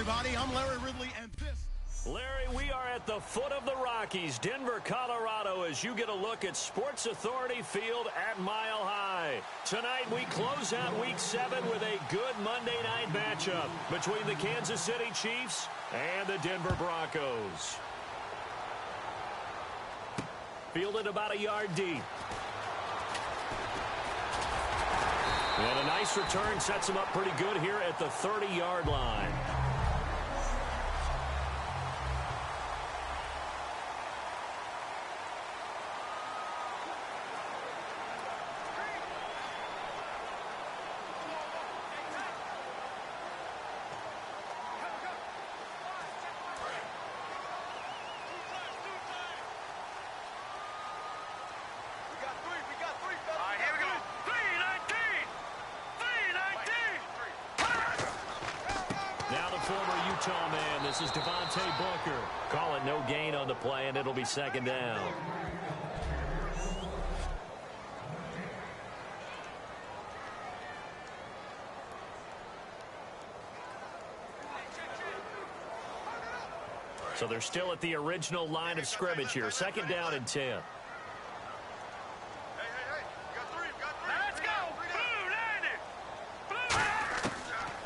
everybody. I'm Larry Ridley, and this... Larry, we are at the foot of the Rockies, Denver, Colorado, as you get a look at Sports Authority Field at Mile High. Tonight, we close out Week 7 with a good Monday night matchup between the Kansas City Chiefs and the Denver Broncos. Fielded about a yard deep. And a nice return sets him up pretty good here at the 30-yard line. This is Devontae Booker. Call it no gain on the play, and it'll be second down. So they're still at the original line of scrimmage here. Second down and 10.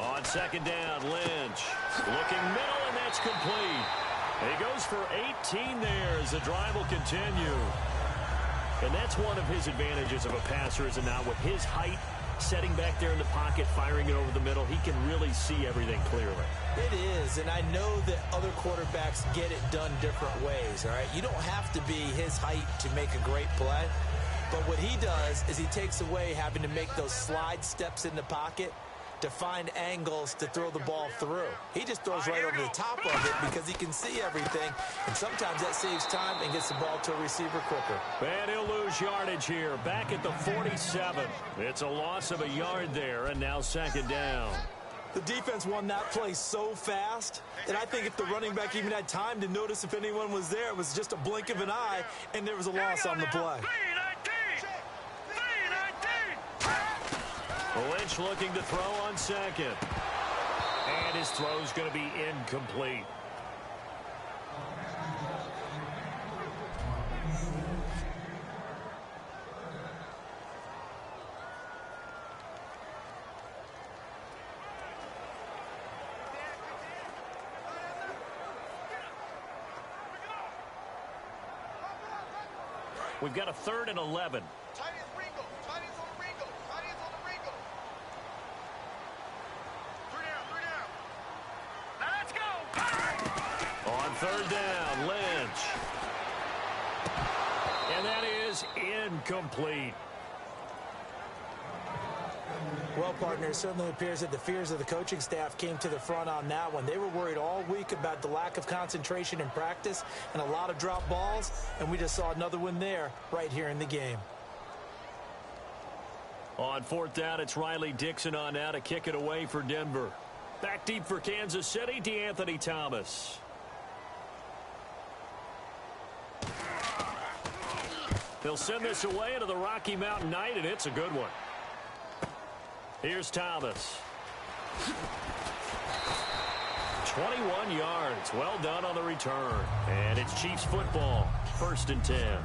On second down, Lynch looking middle, and that's complete. He goes for 18 there as the drive will continue. And that's one of his advantages of a passer, is it not? With his height, setting back there in the pocket, firing it over the middle, he can really see everything clearly. It is, and I know that other quarterbacks get it done different ways, all right? You don't have to be his height to make a great play. But what he does is he takes away having to make those slide steps in the pocket to find angles to throw the ball through. He just throws right over the top of it because he can see everything, and sometimes that saves time and gets the ball to a receiver quicker. And he'll lose yardage here, back at the 47. It's a loss of a yard there, and now second down. The defense won that play so fast that I think if the running back even had time to notice if anyone was there, it was just a blink of an eye, and there was a loss on the play. Lynch looking to throw on second. And his throw's going to be incomplete. We've got a 3rd and 11. Third down, Lynch. And that is incomplete. Well, partner, it certainly appears that the fears of the coaching staff came to the front on that one. They were worried all week about the lack of concentration in practice and a lot of drop balls, and we just saw another one there right here in the game. On 4th down, it's Riley Dixon on now to kick it away for Denver. Back deep for Kansas City, DeAnthony Thomas. They'll send this away into the Rocky Mountain night, and it's a good one. Here's Thomas. 21 yards. Well done on the return. And it's Chiefs football. 1st and 10.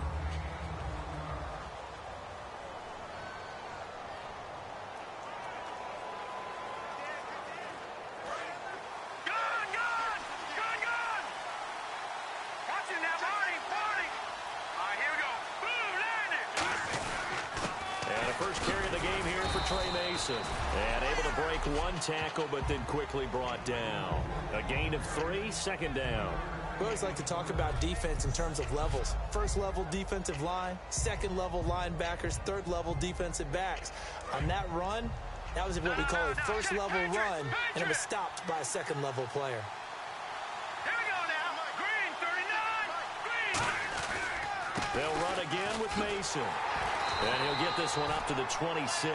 And able to break one tackle, but then quickly brought down. A gain of 3, second down. We always like to talk about defense in terms of levels. 1st level defensive line, 2nd level linebackers, 3rd level defensive backs. On that run, that was what we call a 1st level run, and it was stopped by a 2nd level player. Here we go now. Green, 39. Green. They'll run again with Mason. And he'll get this one up to the 26.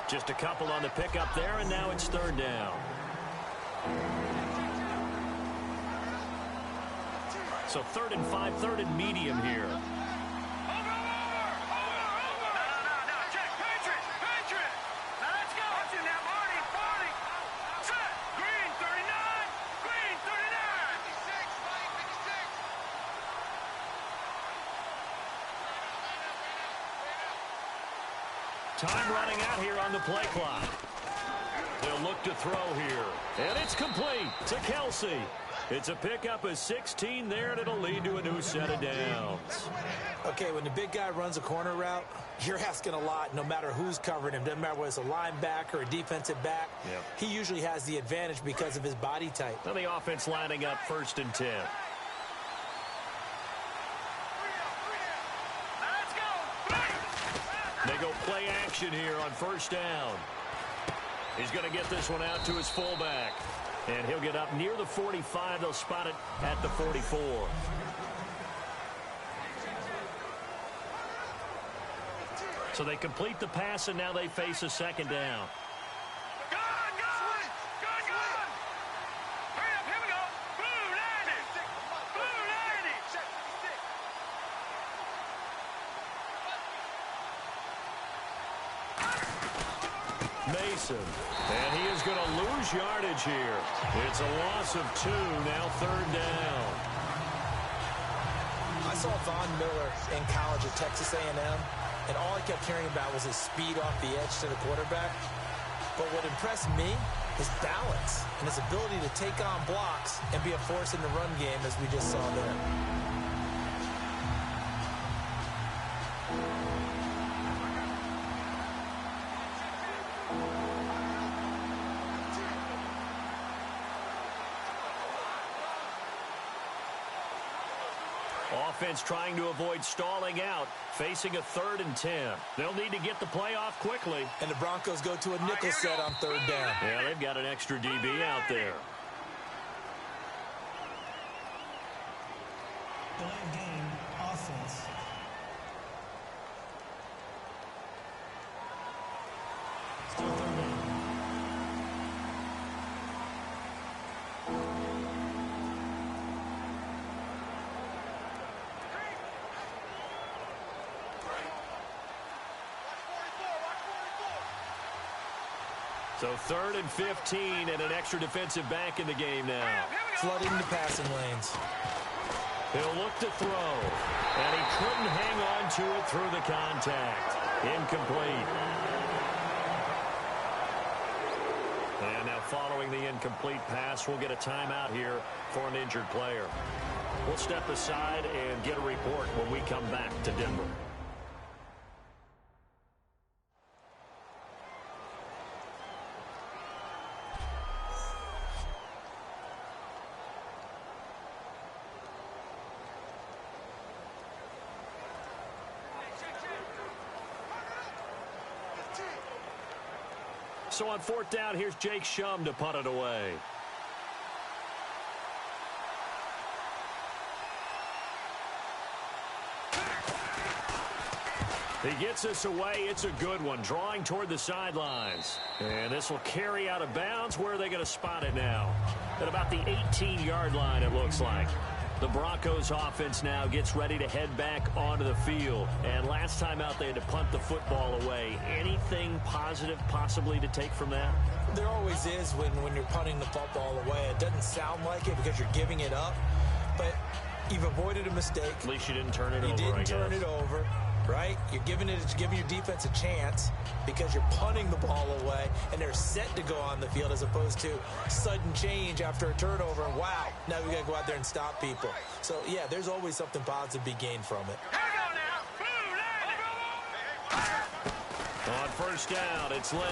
Just a couple on the pickup there, and now it's 3rd down. So 3rd and 5, 3rd and medium here. Over. No. Check. Patriot. Now let's go. Watch it now, Marty. Set. Green, 39. Green. Time running out here on the play clock. They'll look to throw here. And it's complete to Kelsey. It's a pickup of 16 there, and it'll lead to a new set of downs. Okay, when the big guy runs a corner route, you're asking a lot no matter who's covering him. Doesn't matter whether it's a linebacker or a defensive back. Yep. He usually has the advantage because of his body type. Now the offense lining up 1st and 10. They go play action here on 1st down. He's going to get this one out to his fullback. And he'll get up near the 45. They'll spot it at the 44. So they complete the pass, and now they face a 2nd down. Mason, and he is going to lose yardage here. It's a loss of 2, now 3rd down. I saw Von Miller in college at Texas A&M, and all I kept hearing about was his speed off the edge to the quarterback. But what impressed me is balance and his ability to take on blocks and be a force in the run game, as we just saw there. Offense trying to avoid stalling out, facing a 3rd and 10. They'll need to get the play off quickly. And the Broncos go to a nickel set on 3rd down. Yeah, they've got an extra DB out there. Delay of game, offense. Still 3rd down. So 3rd and 15 and an extra defensive back in the game now. Flooding the passing lanes. He'll look to throw, and he couldn't hang on to it through the contact. Incomplete. And now following the incomplete pass, we'll get a timeout here for an injured player. We'll step aside and get a report when we come back to Denver. So on 4th down, here's Jake Shum to punt it away. He gets us away. It's a good one, drawing toward the sidelines. And this will carry out of bounds. Where are they going to spot it now? At about the 18-yard line, it looks like. The Broncos offense now gets ready to head back onto the field. And last time out, they had to punt the football away. Anything positive possibly to take from that? There always is when you're punting the football away. It doesn't sound like it because you're giving it up, but you've avoided a mistake. At least you didn't turn it over, You didn't turn it over, right? You're giving your defense a chance because you're punting the ball away, and they're set to go on the field as opposed to sudden change after a turnover. And wow, now we got to go out there and stop people. So, yeah, there's always something positive to be gained from it. On 1st down, it's Lynch.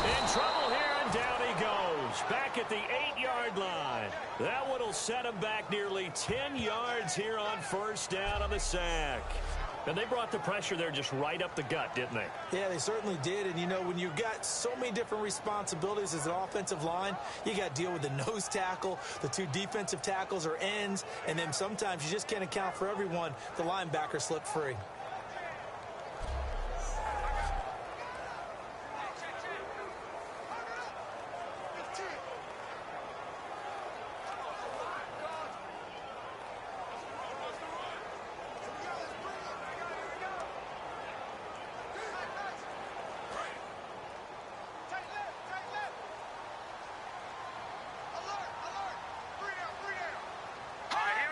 In trouble here, and down he goes. Back at the 8-yard line. That one will set him back nearly 10 yards here on 1st down on the sack. And they brought the pressure there just right up the gut, didn't they? Yeah, they certainly did. And, you know, when you've got so many different responsibilities as an offensive line, you got to deal with the nose tackle, the 2 defensive tackles or ends, and then sometimes you just can't account for everyone. The linebacker slipped free.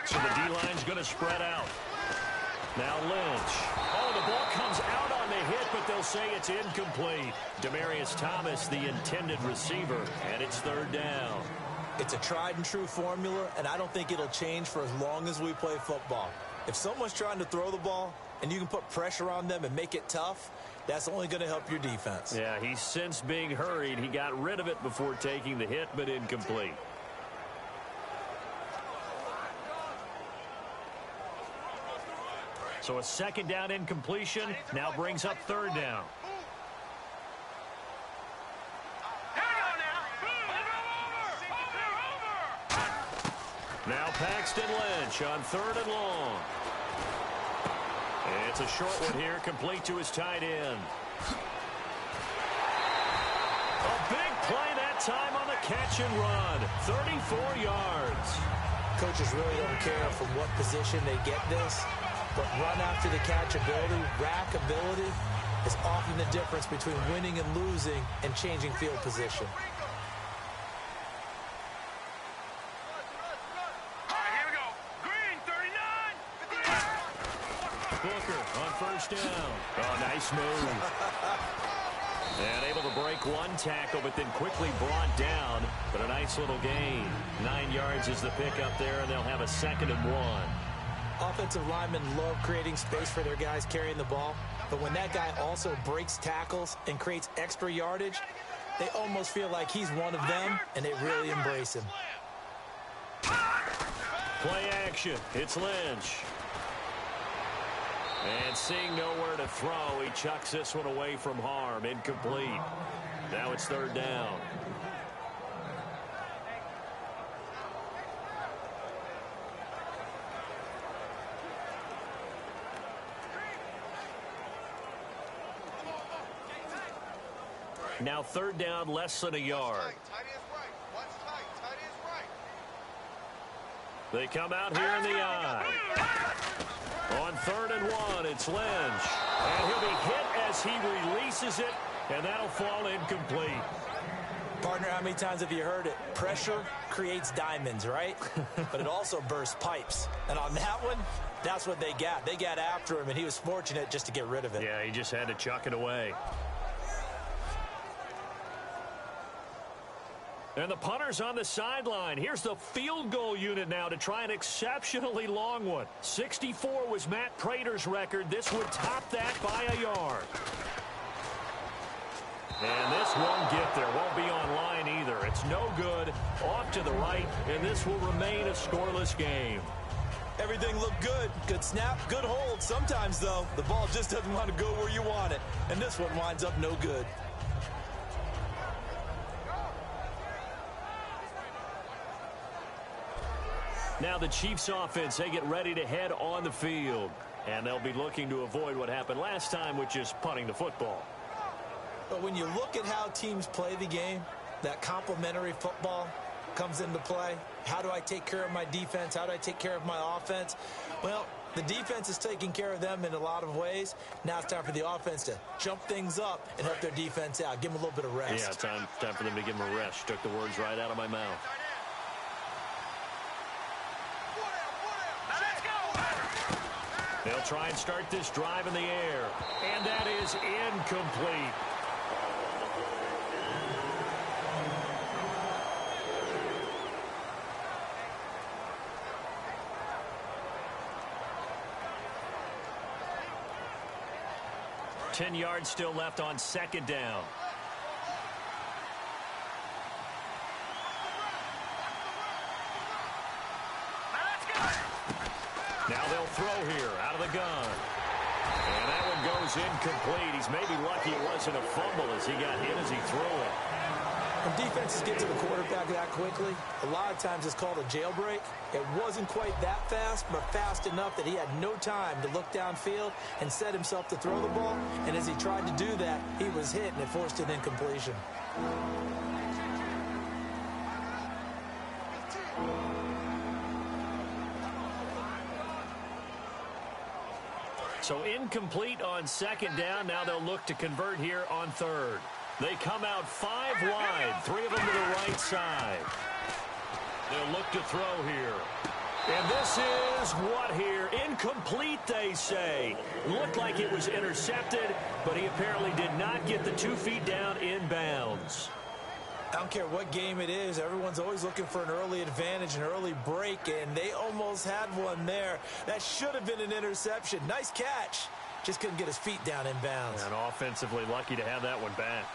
So the D-line's going to spread out. Now Lynch. Oh, the ball comes out on the hit, but they'll say it's incomplete. Demaryius Thomas, the intended receiver, and it's third down. It's a tried-and-true formula, and I don't think it'll change for as long as we play football. If someone's trying to throw the ball and you can put pressure on them and make it tough, that's only going to help your defense. Yeah, he's since being hurried. He got rid of it before taking the hit, but incomplete. So a second down incompletion now brings up third down. Now Paxton Lynch on third and long. And it's a short one here, complete to his tight end. A big play that time on the catch and run. 34 yards. Coaches really don't care from what position they get this, but run after the catch ability, rack ability, is often the difference between winning and losing and changing field position. Booker on first down. Oh, nice move. And able to break one tackle, but then quickly brought down. But a nice little gain. 9 yards is the pickup there, and they'll have a 2nd and 1. Offensive linemen love creating space for their guys carrying the ball, but when that guy also breaks tackles and creates extra yardage, they almost feel like he's one of them, and they really embrace him. Play action. It's Lynch. And seeing nowhere to throw, he chucks this one away from harm. Incomplete. Now it's third down. Now third down, less than a yard. They come out here in the eye. On third and 1, it's Lynch. And he'll be hit as he releases it, and that'll fall incomplete. Partner, how many times have you heard it? Pressure creates diamonds, right? But it also bursts pipes. And on that one, that's what they got. They got after him, and he was fortunate just to get rid of it. Yeah, he just had to chuck it away. And the punter's on the sideline. Here's the field goal unit now to try an exceptionally long one. 64 was Matt Prater's record. This would top that by a yard. And this won't get there. Won't be on line either. It's no good. Off to the right, and this will remain a scoreless game. Everything looked good. Good snap, good hold. Sometimes, though, the ball just doesn't want to go where you want it. And this one winds up no good. Now the Chiefs offense, they get ready to head on the field. And they'll be looking to avoid what happened last time, which is punting the football. But when you look at how teams play the game, that complementary football comes into play. How do I take care of my defense? How do I take care of my offense? Well, the defense is taking care of them in a lot of ways. Now it's time for the offense to jump things up and help their defense out. Give them a little bit of rest. Yeah, time for them to give them a rest. Took the words right out of my mouth. They'll try and start this drive in the air. And that is incomplete. Ten yards still left on second down. Now they'll throw here out of the gun. And that one goes incomplete. He's maybe lucky it wasn't a fumble as he got hit as he threw it. When defenses get to the quarterback that quickly, a lot of times it's called a jailbreak. It wasn't quite that fast, but fast enough that he had no time to look downfield and set himself to throw the ball. And as he tried to do that, he was hit, and it forced an incompletion. So incomplete on second down. Now they'll look to convert here on third. They come out 5 wide, 3 of them to the right side. They'll look to throw here. And this is what here? Incomplete, they say. Looked like it was intercepted, but he apparently did not get the 2 feet down in bounds. I don't care what game it is. Everyone's always looking for an early advantage, an early break, and they almost had one there. That should have been an interception. Nice catch. Just couldn't get his feet down in bounds. And offensively lucky to have that one back.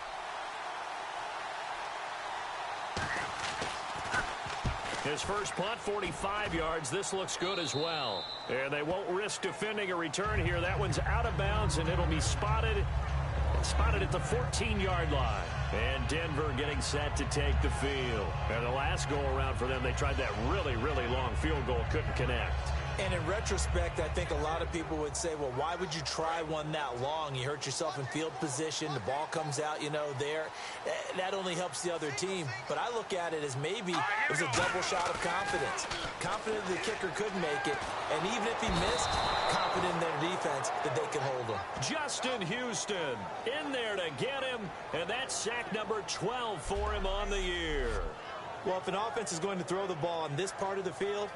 His first punt, 45 yards. This looks good as well. And they won't risk defending a return here. That one's out of bounds, and it'll be spotted at the 14-yard line. And Denver getting set to take the field. And the last go-around for them, they tried that really, really long field goal. Couldn't connect. And in retrospect, I think a lot of people would say, well, why would you try one that long? You hurt yourself in field position. The ball comes out, there. That only helps the other team. But I look at it as maybe it was a double shot of confidence. Confident the kicker could make it. And even if he missed, confident in their defense that they could hold him. Justin Houston in there to get him. And that's sack number 12 for him on the year. Well, if an offense is going to throw the ball on this part of the field,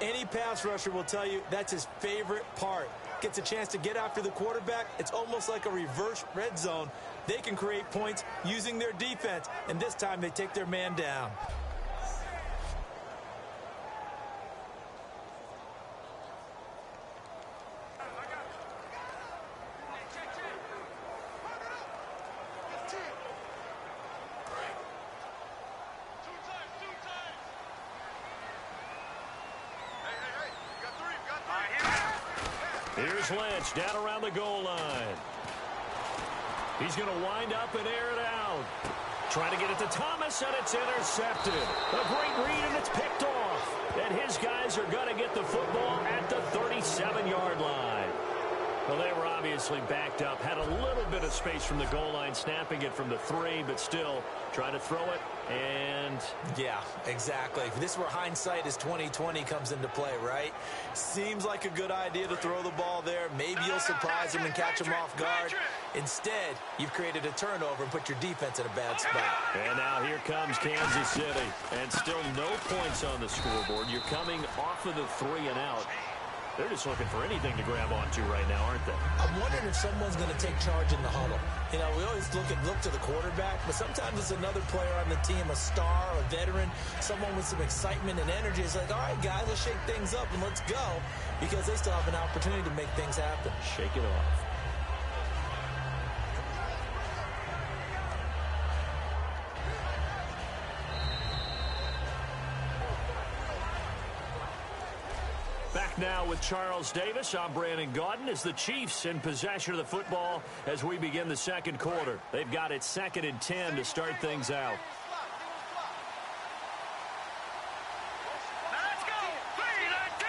any pass rusher will tell you that's his favorite part. Gets a chance to get after the quarterback. It's almost like a reverse red zone. They can create points using their defense, and this time they take their man down. Here's Lynch down around the goal line. He's going to wind up and air it out. Trying to get it to Thomas, and it's intercepted. A great read, and it's picked off. And his guys are going to get the football at the 37-yard line. Well, they were obviously backed up. Had a little bit of space from the goal line, snapping it from the 3, but still trying to throw it. And yeah, exactly. This is where hindsight is 20/20 comes into play, right? Seems like a good idea to throw the ball there. Maybe you'll surprise him and catch him off guard. Instead, you've created a turnover and put your defense in a bad spot. And now here comes Kansas City. And still no points on the scoreboard. You're coming off of the 3 and out. They're just looking for anything to grab onto right now, aren't they? I'm wondering if someone's going to take charge in the huddle. We always look to the quarterback, but sometimes it's another player on the team, a star, a veteran, someone with some excitement and energy. It's like, all right, guys, let's shake things up and let's go, because they still have an opportunity to make things happen. Shake it off. Back now with Charles Davis. I'm Brandon Gaudin. As the Chiefs in possession of the football as we begin the second quarter. They've got it 2nd and 10 to start things out. Let's go! 3-19!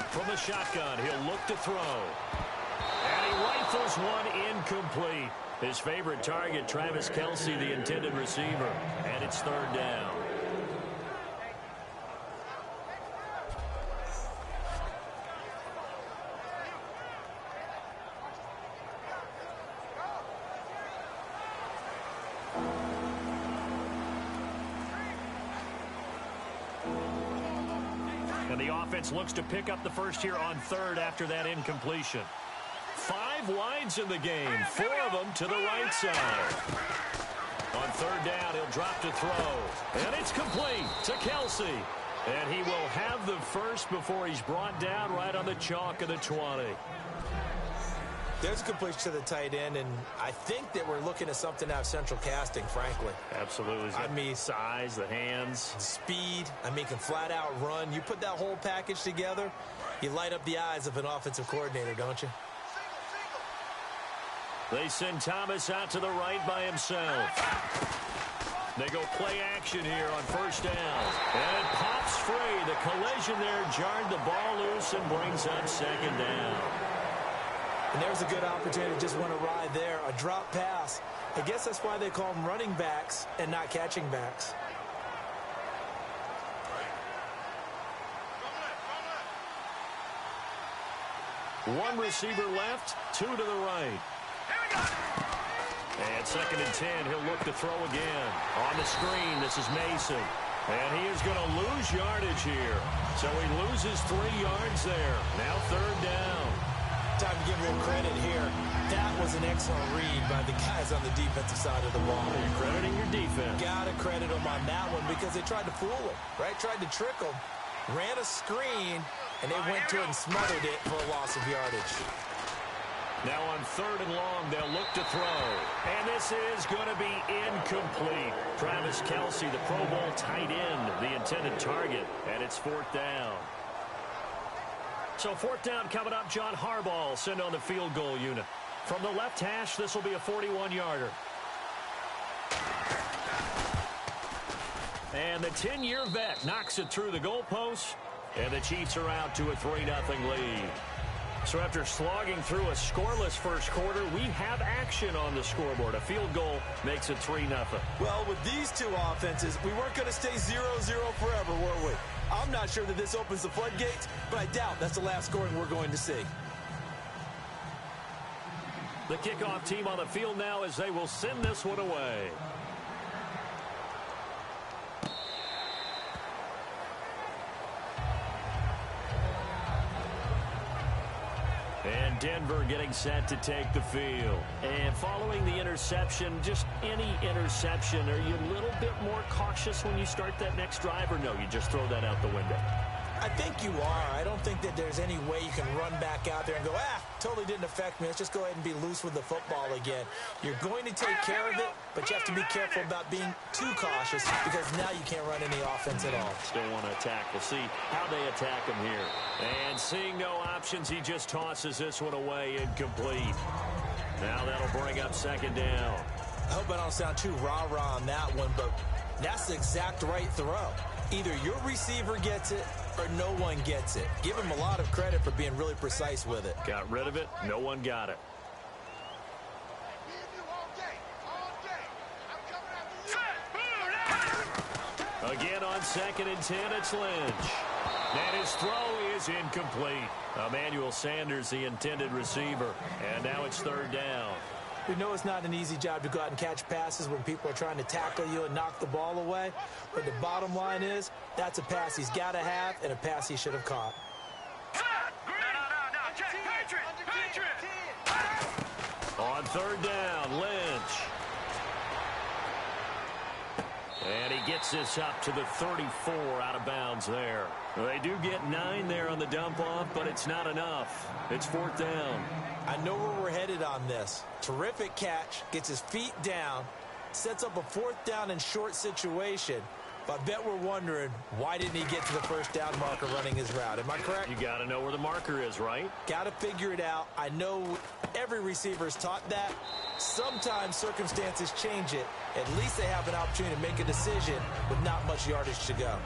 3-19! From the shotgun, he'll look to throw. And he rifles one incomplete. His favorite target, Travis Kelce, the intended receiver. And it's 3rd down. And the offense looks to pick up the first here on 3rd after that incompletion. 5 wides in the game, 4 of them to the right side. On 3rd down, he'll drop to throw. And it's complete to Kelce. And he will have the first before he's brought down right on the chalk of the 20. There's a completion to the tight end, and I think that we're looking at something out of central casting, frankly. Absolutely. I mean, size, the hands. Speed. Can flat out run. You put that whole package together, you light up the eyes of an offensive coordinator, don't you? They send Thomas out to the right by himself. They go play action here on 1st down. And it pops free. The collision there jarred the ball loose and brings up 2nd down. And there's a good opportunity. Just want to ride there. A drop pass. I guess that's why they call them running backs and not catching backs. One receiver left, 2 to the right. And On 2nd and 10, he'll look to throw again. On the screen, this is Mason. And he is going to lose yardage here. So he loses 3 yards there. Now 3rd down. Time to give him credit here. That was an excellent read by the guys on the defensive side of the ball. You're crediting your defense. Got to credit them on that one because they tried to fool him, right? Tried to trick him. Ran a screen, and they went to it and smothered it for a loss of yardage. Now on 3rd and long, they'll look to throw. And this is going to be incomplete. Travis Kelce, the Pro Bowl tight end, the intended target. And it's 4th down. So 4th down coming up. John Harbaugh will send on the field goal unit. From the left hash, this will be a 41-yarder. And the 10-year vet knocks it through the goalpost. And the Chiefs are out to a 3-0 lead. So after slogging through a scoreless first quarter, we have action on the scoreboard. A field goal makes it 3-0. Well, with these two offenses, we weren't going to stay 0-0 forever, were we? I'm not sure that this opens the floodgates, but I doubt that's the last scoring we're going to see. The kickoff team on the field now as they will send this one away. And Denver getting set to take the field. And following the interception, just any interception, are you a little bit more cautious when you start that next drive, or no, you just throw that out the window? I think you are. I don't think that there's any way you can run back out there and go, totally didn't affect me. Let's just go ahead and be loose with the football again. You're going to take care of it, but you have to be careful about being too cautious because now you can't run any offense at all. Still want to attack. We'll see how they attack him here. And seeing no options, he just tosses this one away, incomplete. Now that'll bring up 2nd down. I hope I don't sound too rah-rah on that one, but that's the exact right throw. Either your receiver gets it or no one gets it. Give him a lot of credit for being really precise with it. Got rid of it. No one got it. Again on 2nd and 10, it's Lynch. And his throw is incomplete. Emmanuel Sanders, the intended receiver. And now it's 3rd down. We know it's not an easy job to go out and catch passes when people are trying to tackle you and knock the ball away. But the bottom line is, that's a pass he's got to have and a pass he should have caught. On 3rd down, Lynch. And he gets this up to the 34 out of bounds there. They do get 9 there on the dump-off, but it's not enough. It's 4th down. I know where we're headed on this. Terrific catch, gets his feet down, sets up a 4th down and short situation. But I bet we're wondering, why didn't he get to the 1st down marker running his route? Am I correct? You got to know where the marker is, right? Got to figure it out. I know every receiver is taught that. Sometimes circumstances change it. At least they have an opportunity to make a decision with not much yardage to go.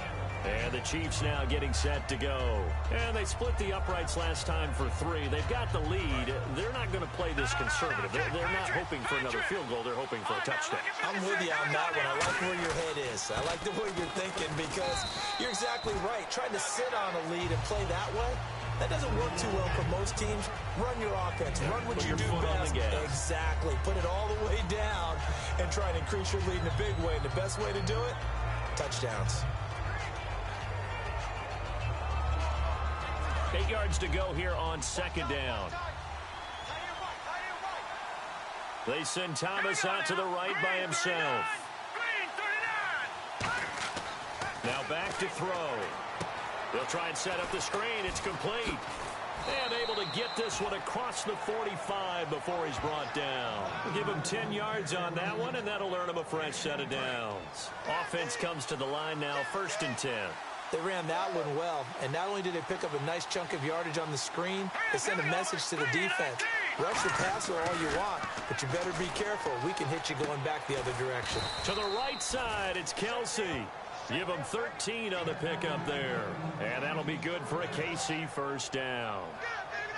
And the Chiefs now getting set to go. And they split the uprights last time for 3. They've got the lead. They're not going to play this conservative. They're not hoping for another field goal. They're hoping for a touchdown. I'm with you on that one. I like where your head is. I like the way you're thinking because you're exactly right. Trying to sit on a lead and play that way, that doesn't work too well for most teams. Run your offense. Run what you do best. Exactly. Put it all the way down and try and increase your lead in a big way. And the best way to do it, touchdowns. 8 yards to go here on 2nd down. They send Thomas out to the right by himself. Now back to throw. They'll try and set up the screen. It's complete. And able to get this one across the 45 before he's brought down. Give him 10 yards on that one, and that'll earn him a fresh set of downs. Offense comes to the line now, 1st and 10. They ran that one well, and not only did they pick up a nice chunk of yardage on the screen, they sent a message to the defense. Rush the passer all you want, but you better be careful. We can hit you going back the other direction. To the right side, it's Kelce. Give him 13 on the pickup there. And that'll be good for a KC 1st down.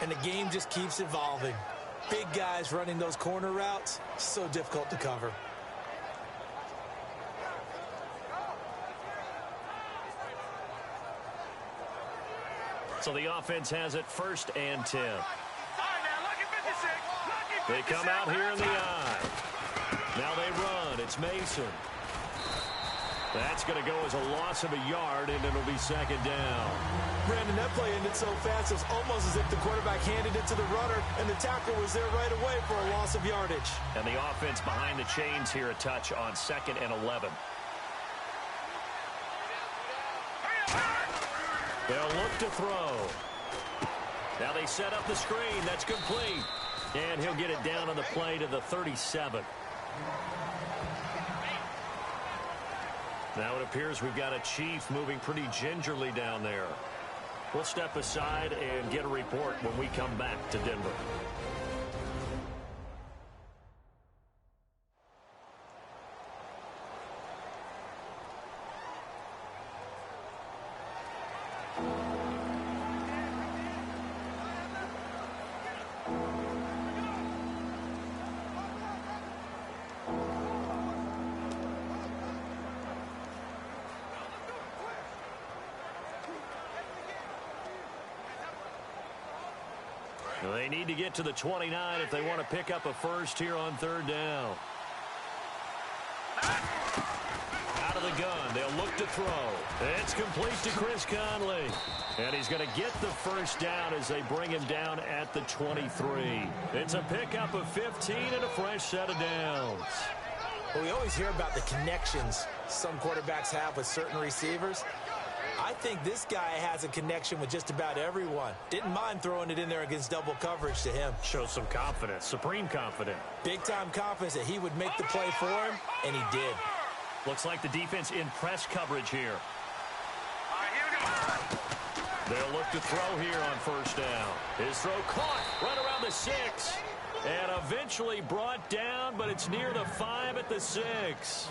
And the game just keeps evolving. Big guys running those corner routes, so difficult to cover. So the offense has it 1st and 10. They come out here in the eye. Now they run. It's Mason. That's going to go as a loss of a yard, and it'll be second down. Brandon, that play ended so fast, it was almost as if the quarterback handed it to the runner, and the tackle was there right away for a loss of yardage. And the offense behind the chains here, a touch on 2nd and 11. They'll look to throw. Now they set up the screen. That's complete. And he'll get it down on the play to the 37. Now it appears we've got a Chief moving pretty gingerly down there. We'll step aside and get a report when we come back to Denver. They need to get to the 29 if they want to pick up a first here on 3rd down. Out of the gun. They'll look to throw. It's complete to Chris Conley. And he's going to get the first down as they bring him down at the 23. It's a pickup of 15 and a fresh set of downs. Well, we always hear about the connections some quarterbacks have with certain receivers. I think this guy has a connection with just about everyone. Didn't mind throwing it in there against double coverage to him. Shows some confidence, supreme confidence. Big-time confidence that he would make the play for him, and he did. Looks like the defense in press coverage here. They'll look to throw here on 1st down. His throw caught right around the 6. And eventually brought down, but it's near the 5 at the 6.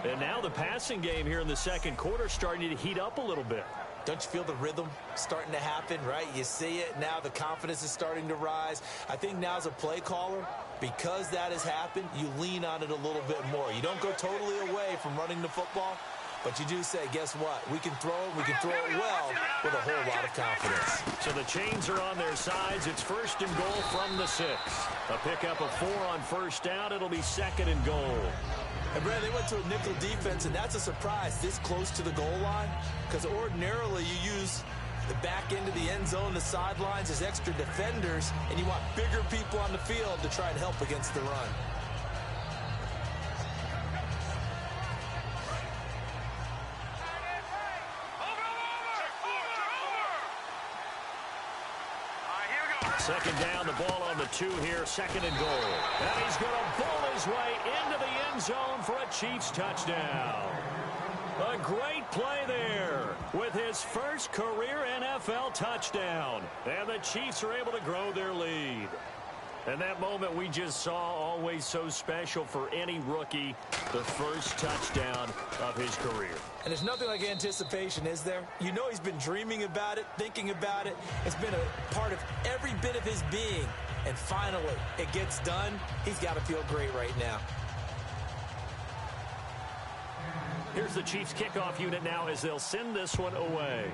And now the passing game here in the 2nd quarter starting to heat up a little bit. Don't you feel the rhythm starting to happen, right? You see it. Now the confidence is starting to rise. I think now as a play caller, because that has happened, you lean on it a little bit more. You don't go totally away from running the football, but you do say, guess what? We can throw it. We can throw it well with a whole lot of confidence. So the chains are on their sides. It's 1st and goal from the 6. A pickup of 4 on 1st down. It'll be 2nd and goal. And, Brad, they went to a nickel defense, and that's a surprise this close to the goal line, because ordinarily you use the back end of the end zone, the sidelines as extra defenders, and you want bigger people on the field to try and help against the run. Second down, the ball on the 2 here, 2nd and goal. And he's going to bowl his way into the end zone for a Chiefs touchdown. A great play there with his first career NFL touchdown. And the Chiefs are able to grow their lead. And that moment we just saw, always so special for any rookie, the first touchdown of his career. And there's nothing like anticipation, is there? You know he's been dreaming about it, thinking about it. It's been a part of every bit of his being. And finally, it gets done. He's got to feel great right now. Here's the Chiefs kickoff unit now as they'll send this one away.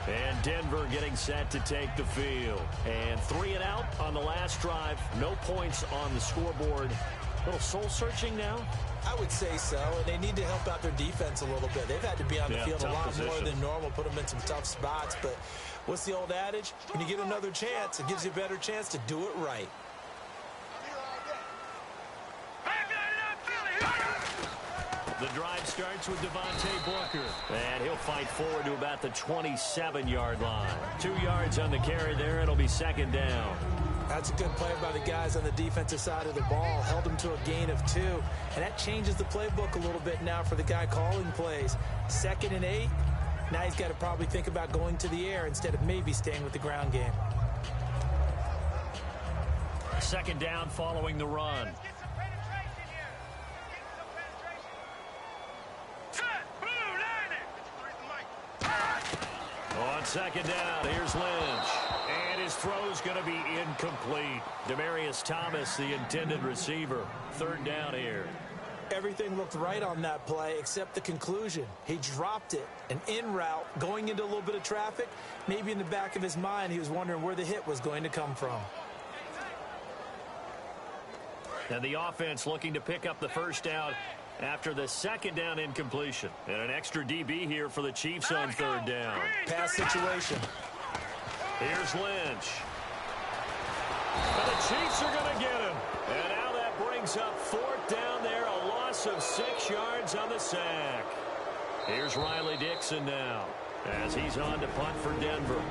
And Denver getting set to take the field. And 3 and out on the last drive. No points on the scoreboard. A little soul-searching now? I would say so, and they need to help out their defense a little bit. They've had to be on the field a lot more than normal, put them in some tough spots. But what's the old adage? When you get another chance, it gives you a better chance to do it right. The drive starts with Devontae Booker. And he'll fight forward to about the 27-yard line. 2 yards on the carry there. It'll be 2nd down. That's a good play by the guys on the defensive side of the ball. Held them to a gain of 2. And that changes the playbook a little bit now for the guy calling plays. 2nd and 8. Now he's got to probably think about going to the air instead of maybe staying with the ground game. 2nd down following the run. On 2nd down, here's Lynch. And his throw's going to be incomplete. Demaryius Thomas, the intended receiver. 3rd down here. everything looked right on that play except the conclusion. He dropped it, an in route, going into a little bit of traffic. Maybe in the back of his mind, he was wondering where the hit was going to come from. And the offense looking to pick up the first down after the second down incompletion. And an extra DB here for the Chiefs on third down. Pass situation. Here's Lynch. And the Chiefs are going to get him. And now that brings up fourth down there, a loss of 6 yards on the sack. Here's Riley Dixon now as he's on to punt for Denver.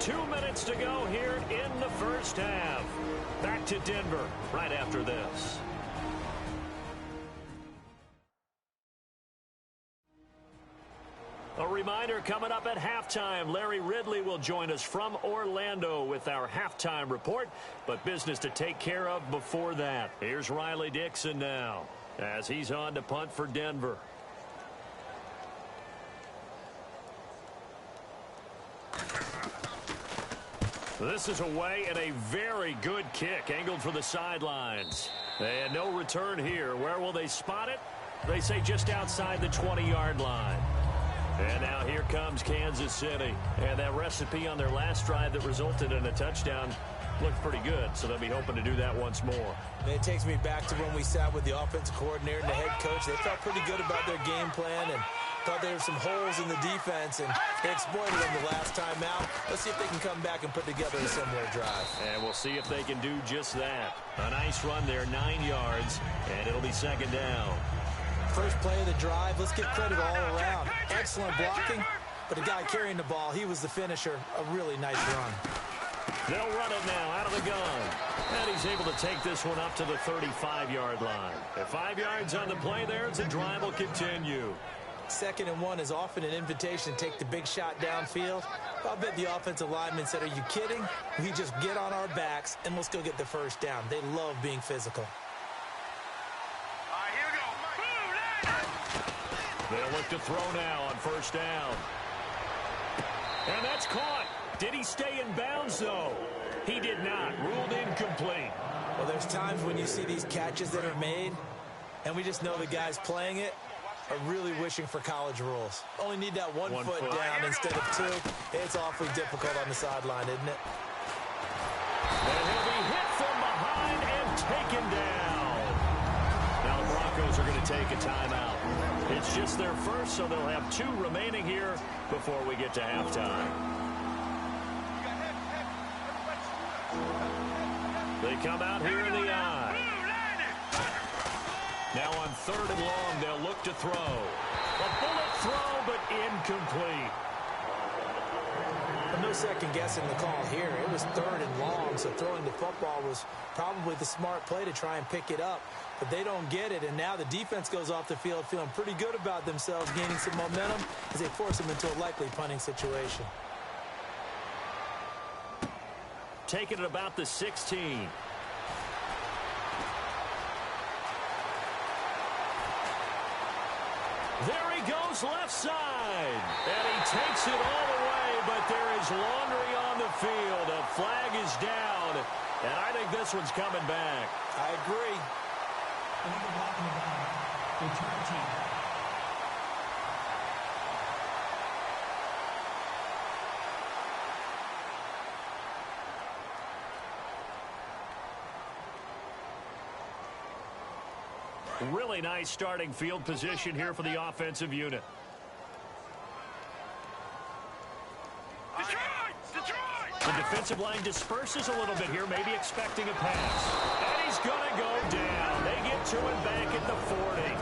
2 minutes to go here in the first half. Back to Denver right after this. A reminder coming up at halftime, Larry Ridley will join us from Orlando with our halftime report, but business to take care of before that. Here's Riley Dixon now as he's on to punt for Denver. This is away and a very good kick angled for the sidelines. And no return here. Where will they spot it? They say just outside the 20-yard line. And now here comes Kansas City. And that recipe on their last drive that resulted in a touchdown looked pretty good, so they'll be hoping to do that once more. And it takes me back to when we sat with the offensive coordinator and the head coach. They felt pretty good about their game plan and thought there were some holes in the defense, and they exploited them the last time out. Let's see if they can come back and put together a similar drive. And we'll see if they can do just that. A nice run there, 9 yards, and it'll be second down. First play of the drive, let's give credit all around. Excellent blocking, but the guy carrying the ball, he was the finisher. A really nice run. They'll run it now out of the gun. And he's able to take this one up to the 35-yard line. At 5 yards on the play there, the drive will continue. 2nd and 1 is often an invitation to take the big shot downfield. I'll bet the offensive lineman said, are you kidding? We just get on our backs and let's go get the first down. They love being physical. They'll look to throw now on first down. And that's caught. Did he stay in bounds, though? He did not. Ruled incomplete. Well, there's times when you see these catches that are made, and we just know the guys playing it are really wishing for college rules. Only need that one foot down instead of 2. It's awfully difficult on the sideline, isn't it? And he'll be hit from behind and taken down. Now the Broncos are going to take a timeout. It's just their first, so they'll have 2 remaining here before we get to halftime. They come out here in the eye. Now on 3rd and long, they'll look to throw. A bullet throw, but incomplete. No second guessing the call here. It was 3rd and long, so throwing the football was probably the smart play to try and pick it up. But they don't get it, and now the defense goes off the field feeling pretty good about themselves, gaining some momentum as they force them into a likely punting situation. Taking it about the 16. There he goes left side. And he takes it all the way, but there is laundry on the field. A flag is down, and I think this one's coming back. I agree. Illegal blocking the ball. Return team. Really nice starting field position here for the offensive unit. The defensive line disperses a little bit here, maybe expecting a pass. And he's going to go down. They get to him back at the 40.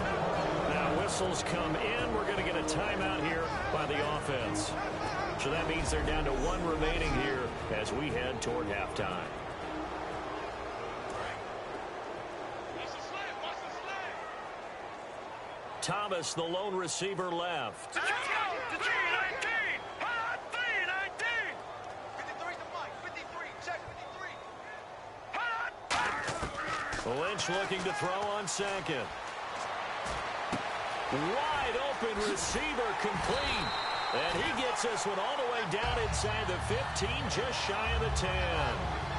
Now whistles come in. We're going to get a timeout here by the offense. So that means they're down to 1 remaining here as we head toward halftime. Thomas, the lone receiver, left. Lynch looking to throw on 2nd. Wide open receiver complete. And he gets this one all the way down inside the 15, just shy of the 10.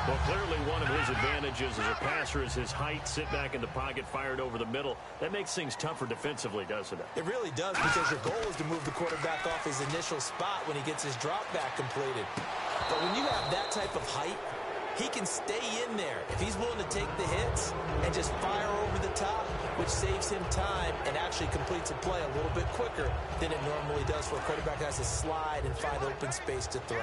Well, clearly one of his advantages as a passer is his height. Sit back in the pocket, fired over the middle. That makes things tougher defensively, doesn't it? It really does, because your goal is to move the quarterback off his initial spot when he gets his drop back completed. But when you have that type of height, he can stay in there if he's willing to take the hits and just fire over the top, which saves him time and actually completes a play a little bit quicker than it normally does, for a quarterback has to slide and find open space to throw.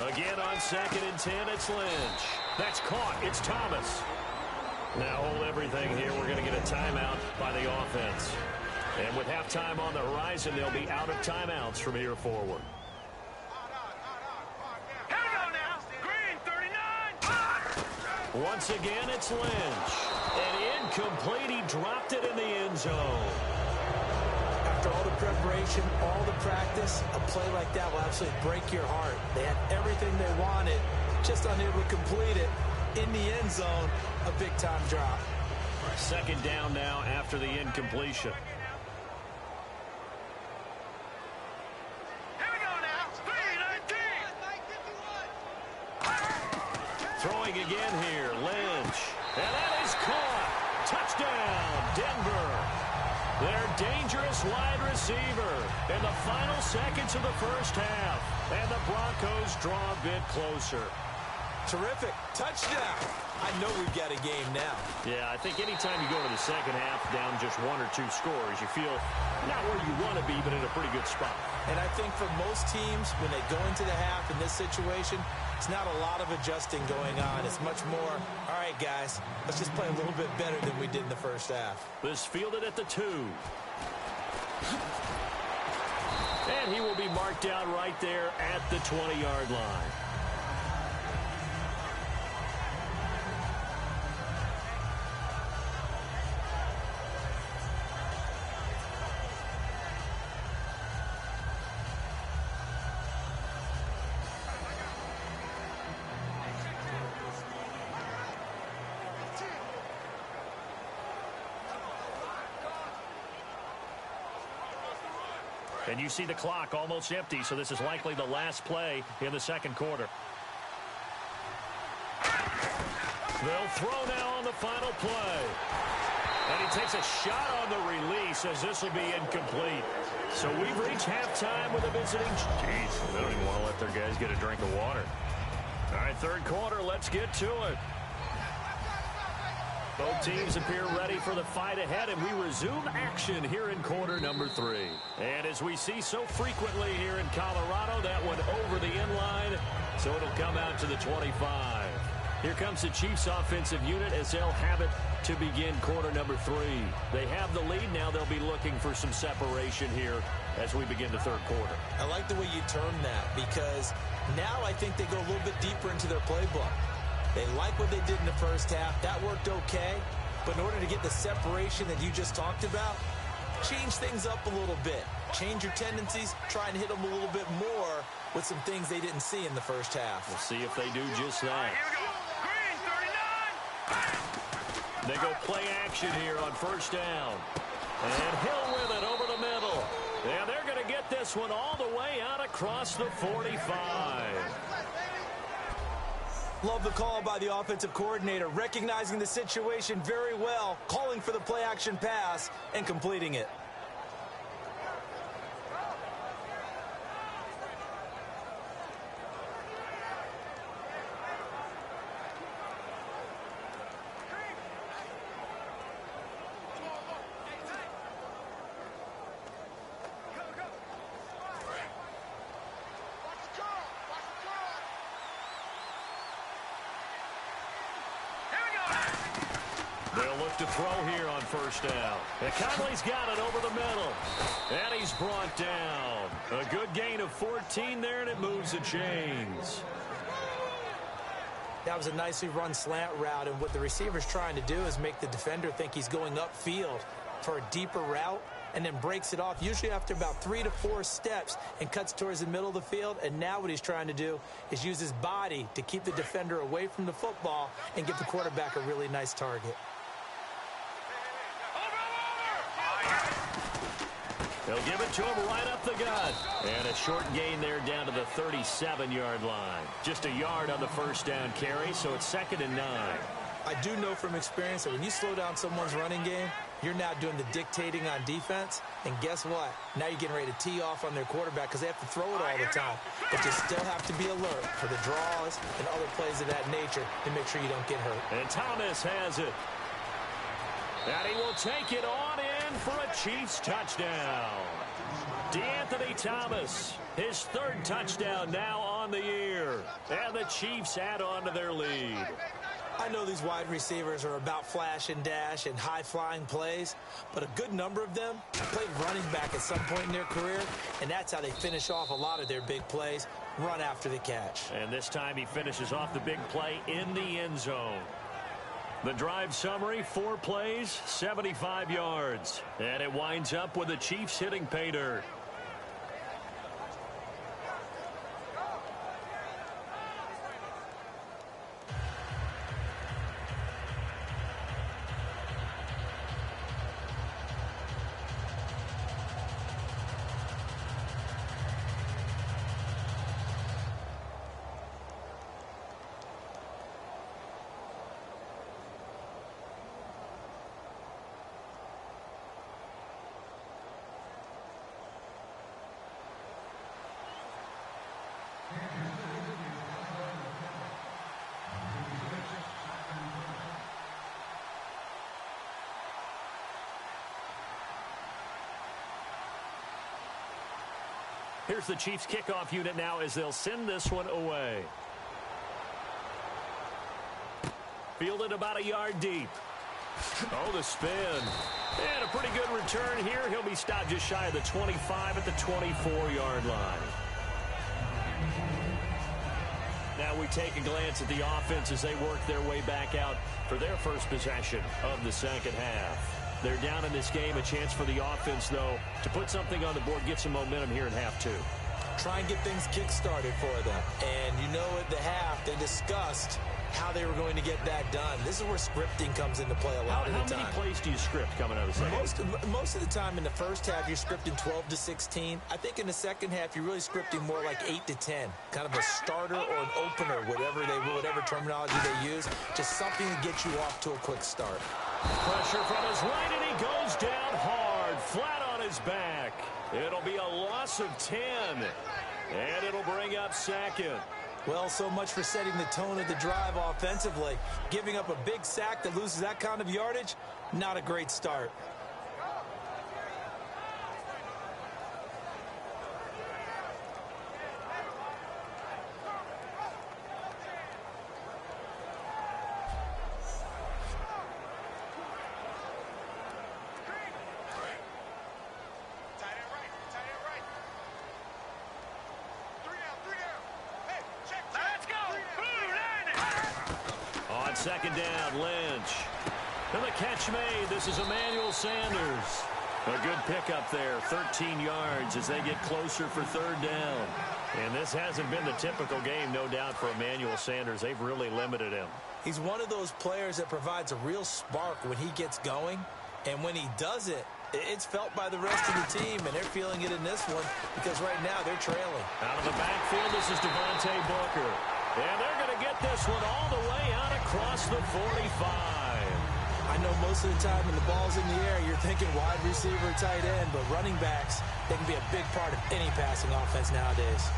Again on 2nd and 10, it's Lynch. That's caught. It's Thomas. Now hold everything here. We're going to get a timeout by the offense. And with halftime on the horizon, they'll be out of timeouts from here forward. Here we go now. Green, 39. Once again, it's Lynch. And incomplete. He dropped it in the end zone. After all the preparation, all the practice, a play like that will absolutely break your heart. They had everything they wanted, just unable to complete it. In the end zone, a big-time drop. 2nd down now after the incompletion. Here we go now. 3-19. Throwing again here, Lynch. And that is caught. Touchdown, Denver. Their dangerous wide receiver in the final seconds of the first half. And the Broncos draw a bit closer. Terrific. Touchdown. I know we've got a game now. Yeah, I think anytime you go to the second half down just 1 or 2 scores, you feel not where you want to be, but in a pretty good spot. And I think for most teams, when they go into the half in this situation, it's not a lot of adjusting going on. It's much more, all right, guys, let's just play a little bit better than we did in the first half. This fielded at the 2. And he will be marked down right there at the 20-yard line. And you see the clock almost empty, so this is likely the last play in the second quarter. They'll throw now on the final play. And he takes a shot on the release, as this will be incomplete. So we've reached halftime with a visiting... Jeez, they don't even want to let their guys get a drink of water. All right, third quarter, let's get to it. Both teams appear ready for the fight ahead, and we resume action here in quarter number 3. And as we see so frequently here in Colorado, that one over the end line, so it'll come out to the 25. Here comes the Chiefs offensive unit as they'll have it to begin quarter number 3. They have the lead. Now they'll be looking for some separation here as we begin the third quarter. I like the way you termed that, because now I think they go a little bit deeper into their playbook. They like what they did in the first half. That worked okay. But in order to get the separation that you just talked about, change things up a little bit. Change your tendencies. Try and hit them a little bit more with some things they didn't see in the first half. We'll see if they do just that. Here we go. Green, 39. They go play action here on first down. And Hill with it over the middle. And they're going to get this one all the way out across the 45. Love the call by the offensive coordinator, recognizing the situation very well, calling for the play-action pass and completing it. They'll look to throw here on first down. And Conley's got it over the middle. And he's brought down. A good gain of 14 there, and it moves the chains. That was a nicely run slant route, and what the receiver's trying to do is make the defender think he's going upfield for a deeper route, and then breaks it off, usually after about 3 to 4 steps, and cuts towards the middle of the field. And now what he's trying to do is use his body to keep the defender away from the football and give the quarterback a really nice target. They'll give it to him right up the gut. And a short gain there down to the 37-yard line. Just a yard on the first down carry, so it's 2nd and 9. I do know from experience that when you slow down someone's running game, you're now doing the dictating on defense. And guess what? Now you're getting ready to tee off on their quarterback because they have to throw it all the time. But you still have to be alert for the draws and other plays of that nature to make sure you don't get hurt. And Thomas has it. And he will take it on in for a Chiefs touchdown. DeAnthony Thomas, his 3rd touchdown now on the year. And the Chiefs add on to their lead. I know these wide receivers are about flash and dash and high-flying plays, but a good number of them played running back at some point in their career, and that's how they finish off a lot of their big plays, run after the catch. And this time he finishes off the big play in the end zone. The drive summary, 4 plays, 75 yards. And it winds up with the Chiefs hitting pay dirt. Here's the Chiefs kickoff unit now as they'll send this one away. Fielded about a yard deep. Oh, the spin. And a pretty good return here. He'll be stopped just shy of the 25 at the 24-yard line. Now we take a glance at the offense as they work their way back out for their first possession of the second half. They're down in this game. A chance for the offense, though, to put something on the board, get some momentum here in half 2. Try and get things kick-started for them. And you know at the half, they discussed how they were going to get that done. This is where scripting comes into play a lot of the time. How many plays do you script coming out of the second? Most of the time in the first half, you're scripting 12 to 16. I think in the second half, you're really scripting more like 8 to 10. Kind of a starter or an opener, whatever terminology they use. Just something to get you off to a quick start. Pressure from his right, and he goes down hard, flat on his back. It'll be a loss of 10, and it'll bring up 2nd. Well, so much for setting the tone of the drive offensively. Giving up a big sack that loses that kind of yardage, not a great start. Second down, Lynch. And the catch made. This is Emmanuel Sanders. A good pickup there, 13 yards as they get closer for 3rd down. And this hasn't been the typical game, no doubt, for Emmanuel Sanders. They've really limited him. He's one of those players that provides a real spark when he gets going. And when he does it, it's felt by the rest of the team, and they're feeling it in this one because right now they're trailing. Out of the backfield, this is Devontae Booker. And they're going to get this one all the way out across the 45. I know most of the time when the ball's in the air, you're thinking wide receiver, tight end, but running backs, they can be a big part of any passing offense nowadays.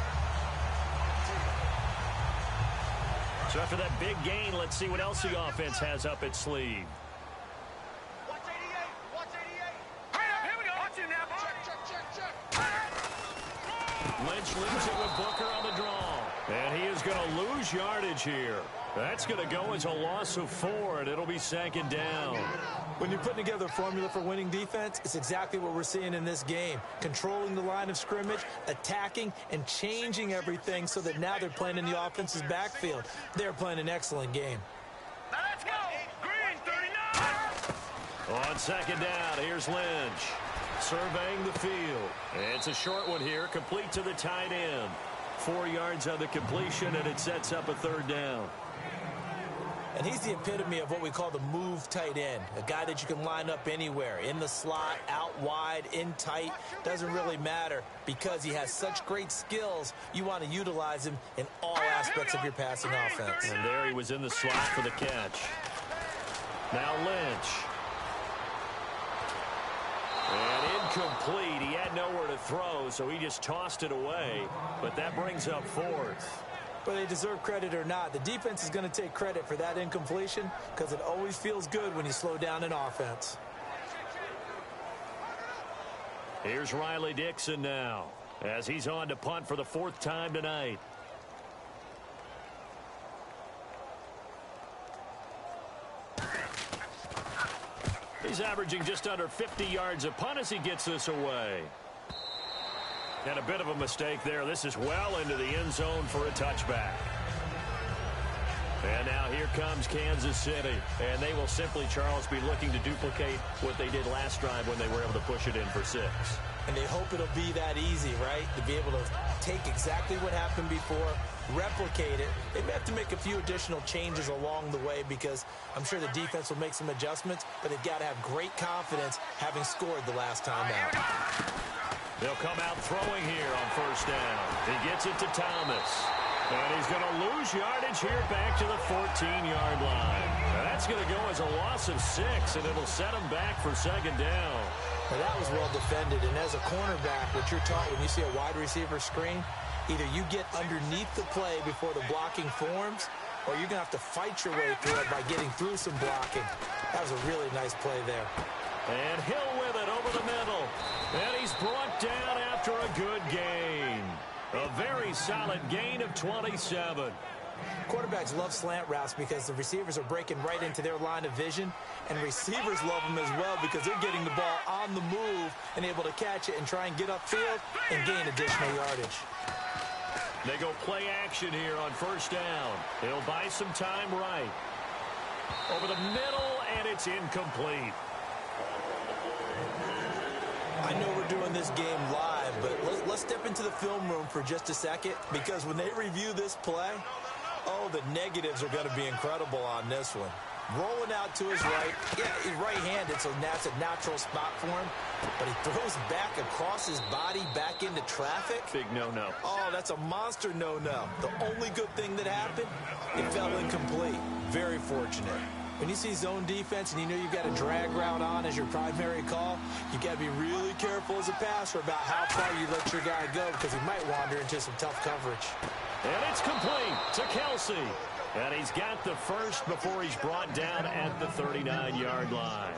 So after that big gain, let's see what else the offense has up its sleeve. Watch 88. Watch 88. Hurry up. Here we go. Watch him now. Check. Lynch leaves it with Booker on the draw. And he is going to lose yardage here. That's going to go as a loss of 4, and it'll be 2nd down. When you're putting together a formula for winning defense, it's exactly what we're seeing in this game. Controlling the line of scrimmage, attacking, and changing everything so that now they're playing in the offense's backfield. They're playing an excellent game. Now let's go. Green, 39. On 2nd down, here's Lynch. Surveying the field. It's a short one here, complete to the tight end. 4 yards on the completion, and it sets up a 3rd down. And he's the epitome of what we call the move tight end, a guy that you can line up anywhere, in the slot, out wide, in tight, doesn't really matter because he has such great skills. You want to utilize him in all aspects of your passing offense. And there he was in the slot for the catch. Now Lynch. And incomplete. He had nowhere to throw, so he just tossed it away. But that brings up fourth. Whether they deserve credit or not, the defense is going to take credit for that incompletion because it always feels good when you slow down an offense. Here's Riley Dixon now as he's on to punt for the fourth time tonight. He's averaging just under 50 yards a punt as he gets this away. And a bit of a mistake there. This is well into the end zone for a touchback. And now here comes Kansas City. And they will simply, Charles, be looking to duplicate what they did last drive when they were able to push it in for 6. And they hope it'll be that easy, right? To be able to take exactly what happened before, replicate it. They may have to make a few additional changes along the way because I'm sure the defense will make some adjustments, but they've got to have great confidence having scored the last time out. They'll come out throwing here on first down. He gets it to Thomas. And he's going to lose yardage here back to the 14-yard line. Now that's going to go as a loss of 6, and it'll set him back for second down. Now that was well defended, and as a cornerback, what you're taught when you see a wide receiver screen, either you get underneath the play before the blocking forms, or you're going to have to fight your way through it by getting through some blocking. That was a really nice play there. And Hill with it over the middle. And he's brought down after a good gain. A very solid gain of 27. Quarterbacks love slant routes because the receivers are breaking right into their line of vision, and receivers love them as well because they're getting the ball on the move and able to catch it and try and get upfield and gain additional yardage. They go play action here on first down. They'll buy some time right. Over the middle, and it's incomplete. I know we're doing this game live, but let's step into the film room for just a second because when they review this play, oh, the negatives are going to be incredible on this one. Rolling out to his right. Yeah, he's right-handed, so that's a natural spot for him. But he throws back across his body back into traffic. Big no-no. Oh, that's a monster no-no. The only good thing that happened, it fell incomplete. Very fortunate. When you see zone defense and you know you've got a drag route on as your primary call, you got to be really careful as a passer about how far you let your guy go because he might wander into some tough coverage. And it's complete to Kelsey. And he's got the first before he's brought down at the 39-yard line.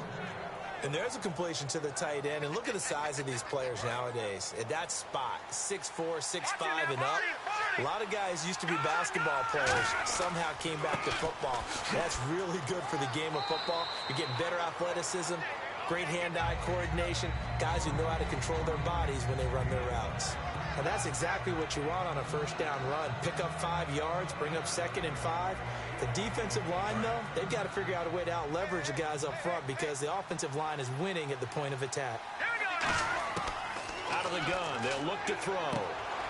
And there's a completion to the tight end. And look at the size of these players nowadays. At that spot, 6'4", 6'5", and up. A lot of guys used to be basketball players, somehow came back to football. That's really good for the game of football. You're getting better athleticism, great hand-eye coordination, guys who know how to control their bodies when they run their routes. And that's exactly what you want on a first down run. Pick up 5 yards, bring up 2nd and 5. The defensive line, though, they've got to figure out a way to out-leverage the guys up front because the offensive line is winning at the point of attack. Out of the gun, they'll look to throw.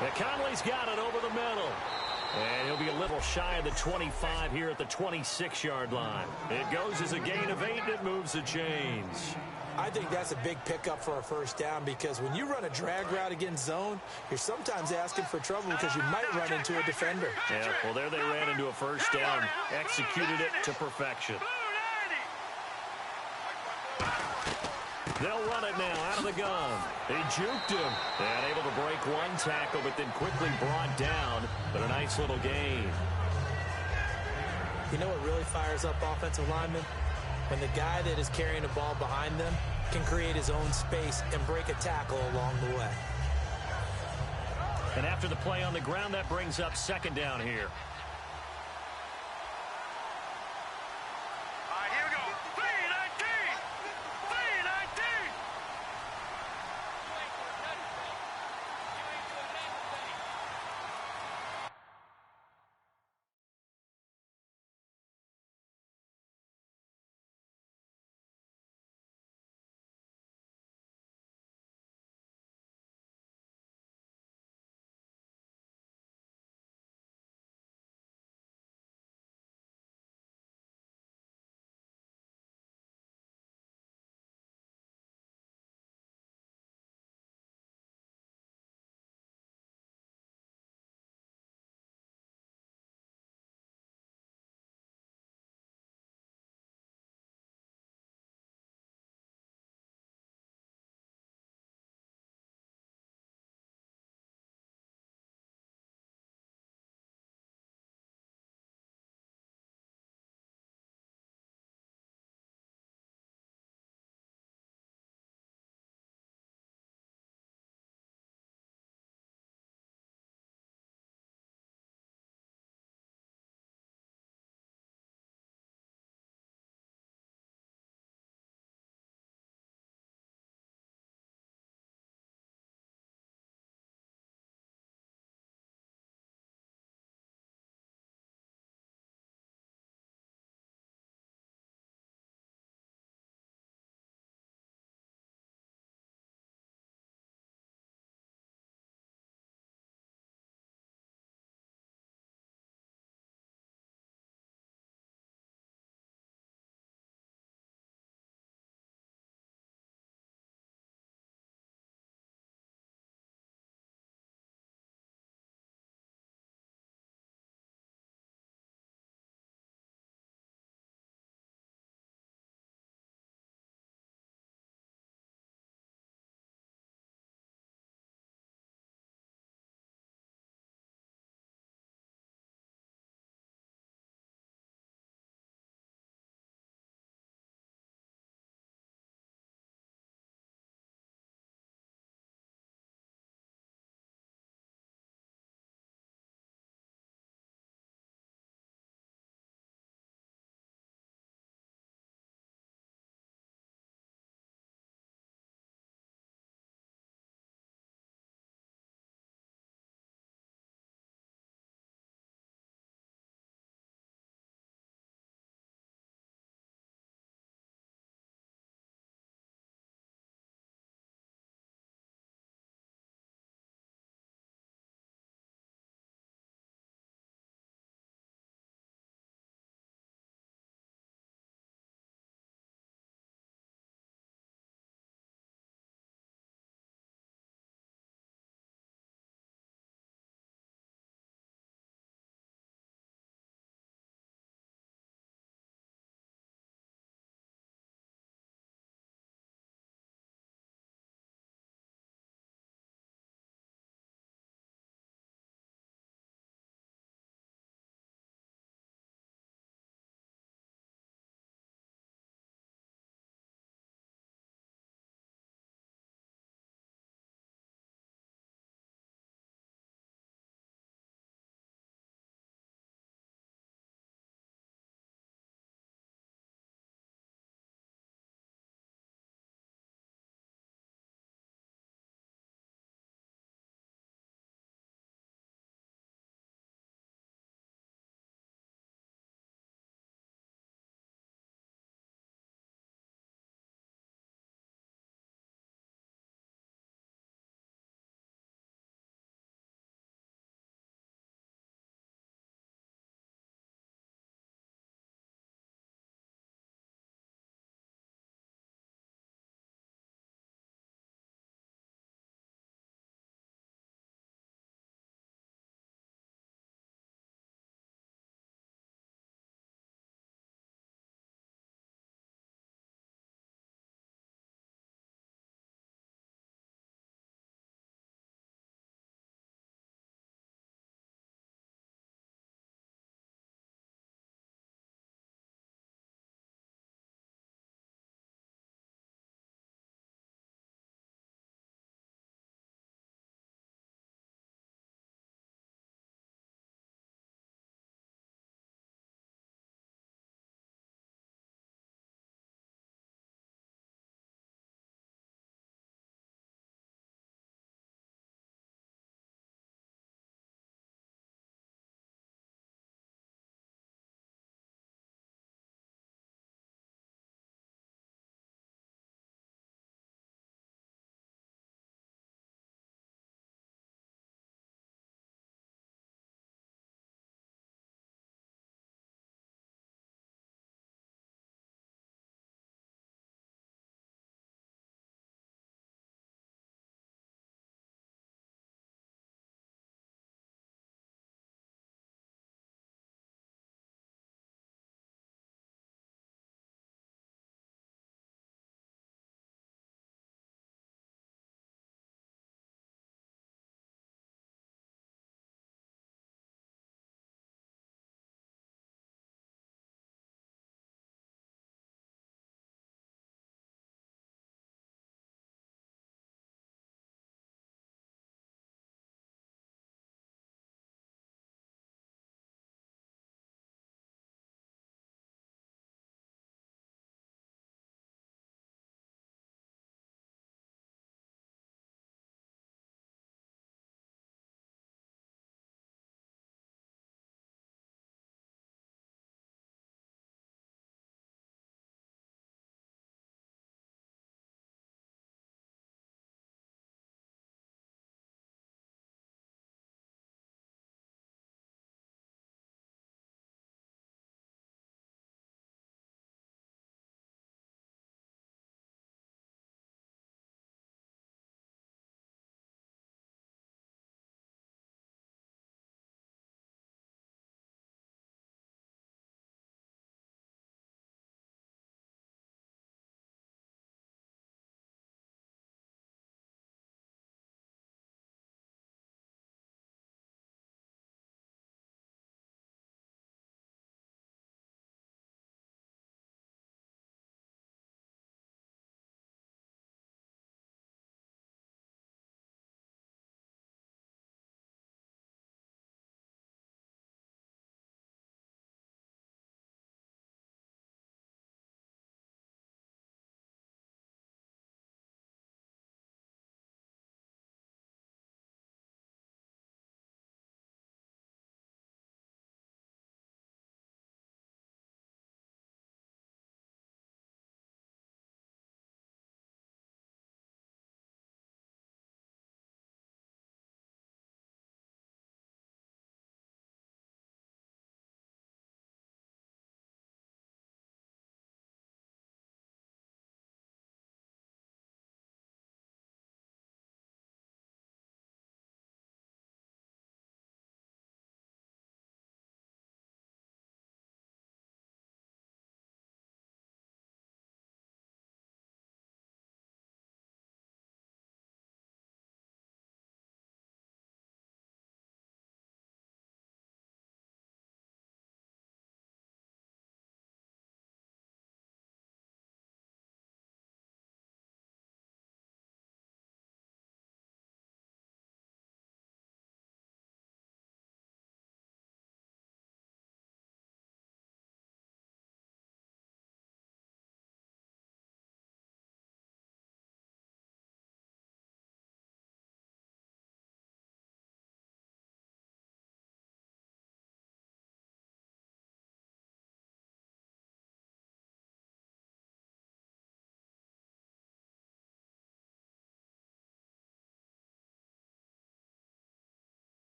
And Conley's got it over the middle. And he'll be a little shy of the 25 here at the 26-yard line. It goes as a gain of 8, and it moves the chains. I think that's a big pickup for a first down because when you run a drag route against zone, you're sometimes asking for trouble because you might run into a defender. Yeah, well, there they ran into a first down, executed it to perfection. They'll run it now out of the gun. They juked him. And able to break one tackle, but then quickly brought down. But a nice little gain. You know what really fires up offensive linemen? When the guy that is carrying the ball behind them can create his own space and break a tackle along the way. And after the play on the ground, that brings up second down here.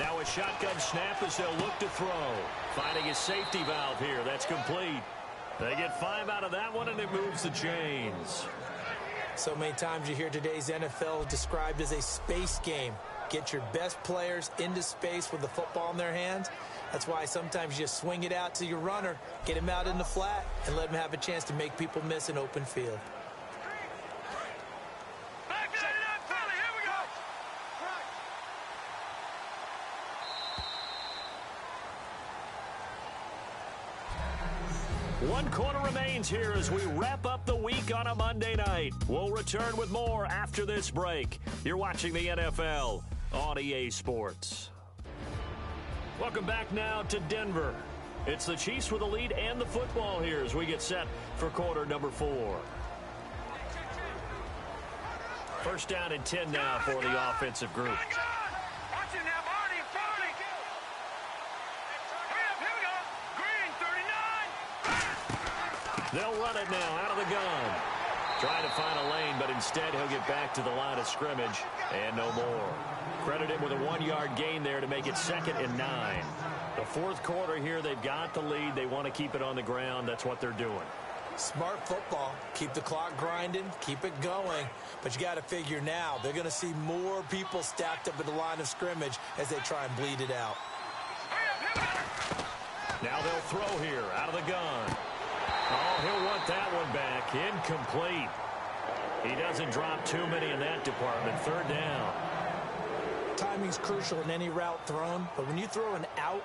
Now a shotgun snap as they'll look to throw. Finding a safety valve here. That's complete. They get 5 out of that one, and it moves the chains. So many times you hear today's NFL described as a space game. Get your best players into space with the football in their hands. That's why sometimes you swing it out to your runner, get him out in the flat, and let him have a chance to make people miss an open field. One quarter remains here as we wrap up the week on a Monday night. We'll return with more after this break. You're watching the NFL on EA Sports. Welcome back now to Denver. It's the Chiefs with the lead and the football here as we get set for quarter number 4. First down and 10 now for the offensive group. They'll run it now out of the gun. Trying to find a lane, but instead he'll get back to the line of scrimmage and no more. Credit him with a 1-yard gain there to make it 2nd and 9. The fourth quarter here, they've got the lead. They want to keep it on the ground. That's what they're doing. Smart football. Keep the clock grinding. Keep it going. But you got to figure now they're going to see more people stacked up at the line of scrimmage as they try and bleed it out. Now they'll throw here out of the gun. Oh, he'll want that one back. Incomplete. He doesn't drop too many in that department. 3rd down. Timing's crucial in any route thrown, but when you throw an out,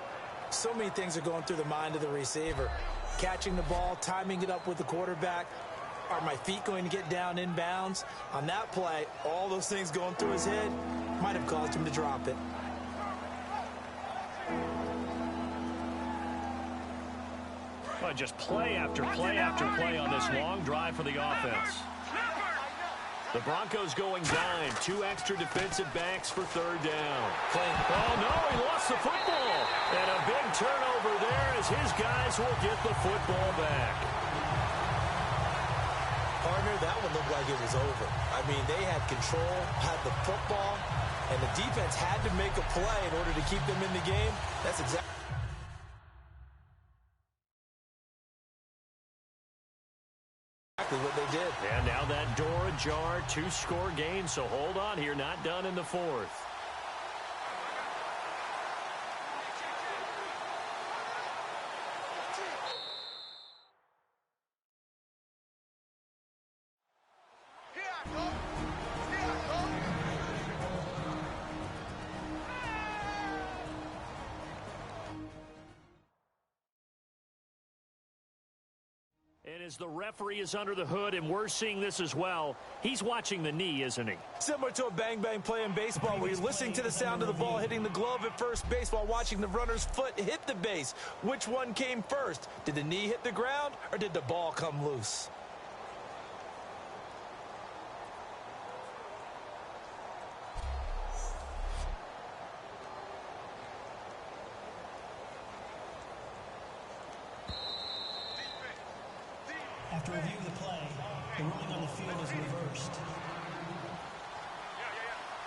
so many things are going through the mind of the receiver. Catching the ball, timing it up with the quarterback. Are my feet going to get down in bounds? On that play, all those things going through his head might have caused him to drop it. Well, just play after play after play on this long drive for the offense. The Broncos going dime. 2 extra defensive backs for 3rd down. Oh, no, he lost the football. And a big turnover there as his guys will get the football back. Partner, that one looked like it was over. I mean, they had control, had the football, and the defense had to make a play in order to keep them in the game. That's exactly what they did. And now that door ajar, 2-score game, so hold on here, not done in the 4th. And as the referee is under the hood, and we're seeing this as well, he's watching the knee, isn't he? Similar to a bang-bang play in baseball where you're listening to the sound of the ball hitting the glove at first base while watching the runner's foot hit the base. Which one came first? Did the knee hit the ground, or did the ball come loose? After reviewing the play, the ruling on the field is reversed.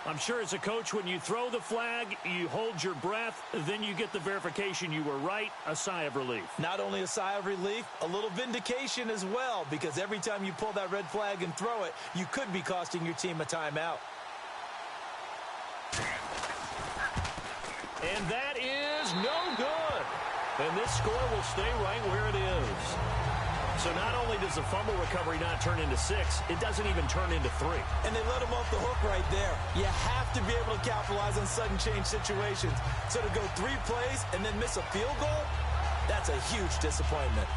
I'm sure as a coach, when you throw the flag, you hold your breath, then you get the verification you were right, a sigh of relief. Not only a sigh of relief, a little vindication as well, because every time you pull that red flag and throw it, you could be costing your team a timeout. And that is no good. And this score will stay right where it is. So not only does the fumble recovery not turn into 6, it doesn't even turn into 3. And they let him off the hook right there. You have to be able to capitalize on sudden change situations. So to go 3 plays and then miss a field goal, that's a huge disappointment.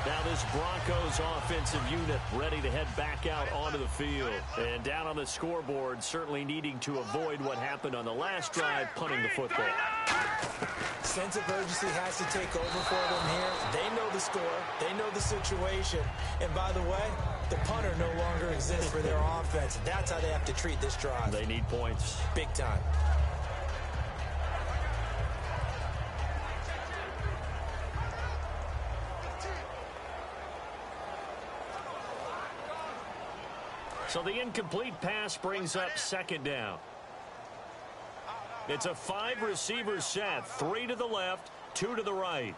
Now this Broncos offensive unit ready to head back out onto the field. And down on the scoreboard, certainly needing to avoid what happened on the last drive, punting the football. Sense of urgency has to take over for them here. They know the score. They know the situation. And by the way, the punter no longer exists for their offense. That's how they have to treat this drive. They need points. Big time. So the incomplete pass brings up 2nd down. It's a 5-receiver set. 3 to the left, 2 to the right.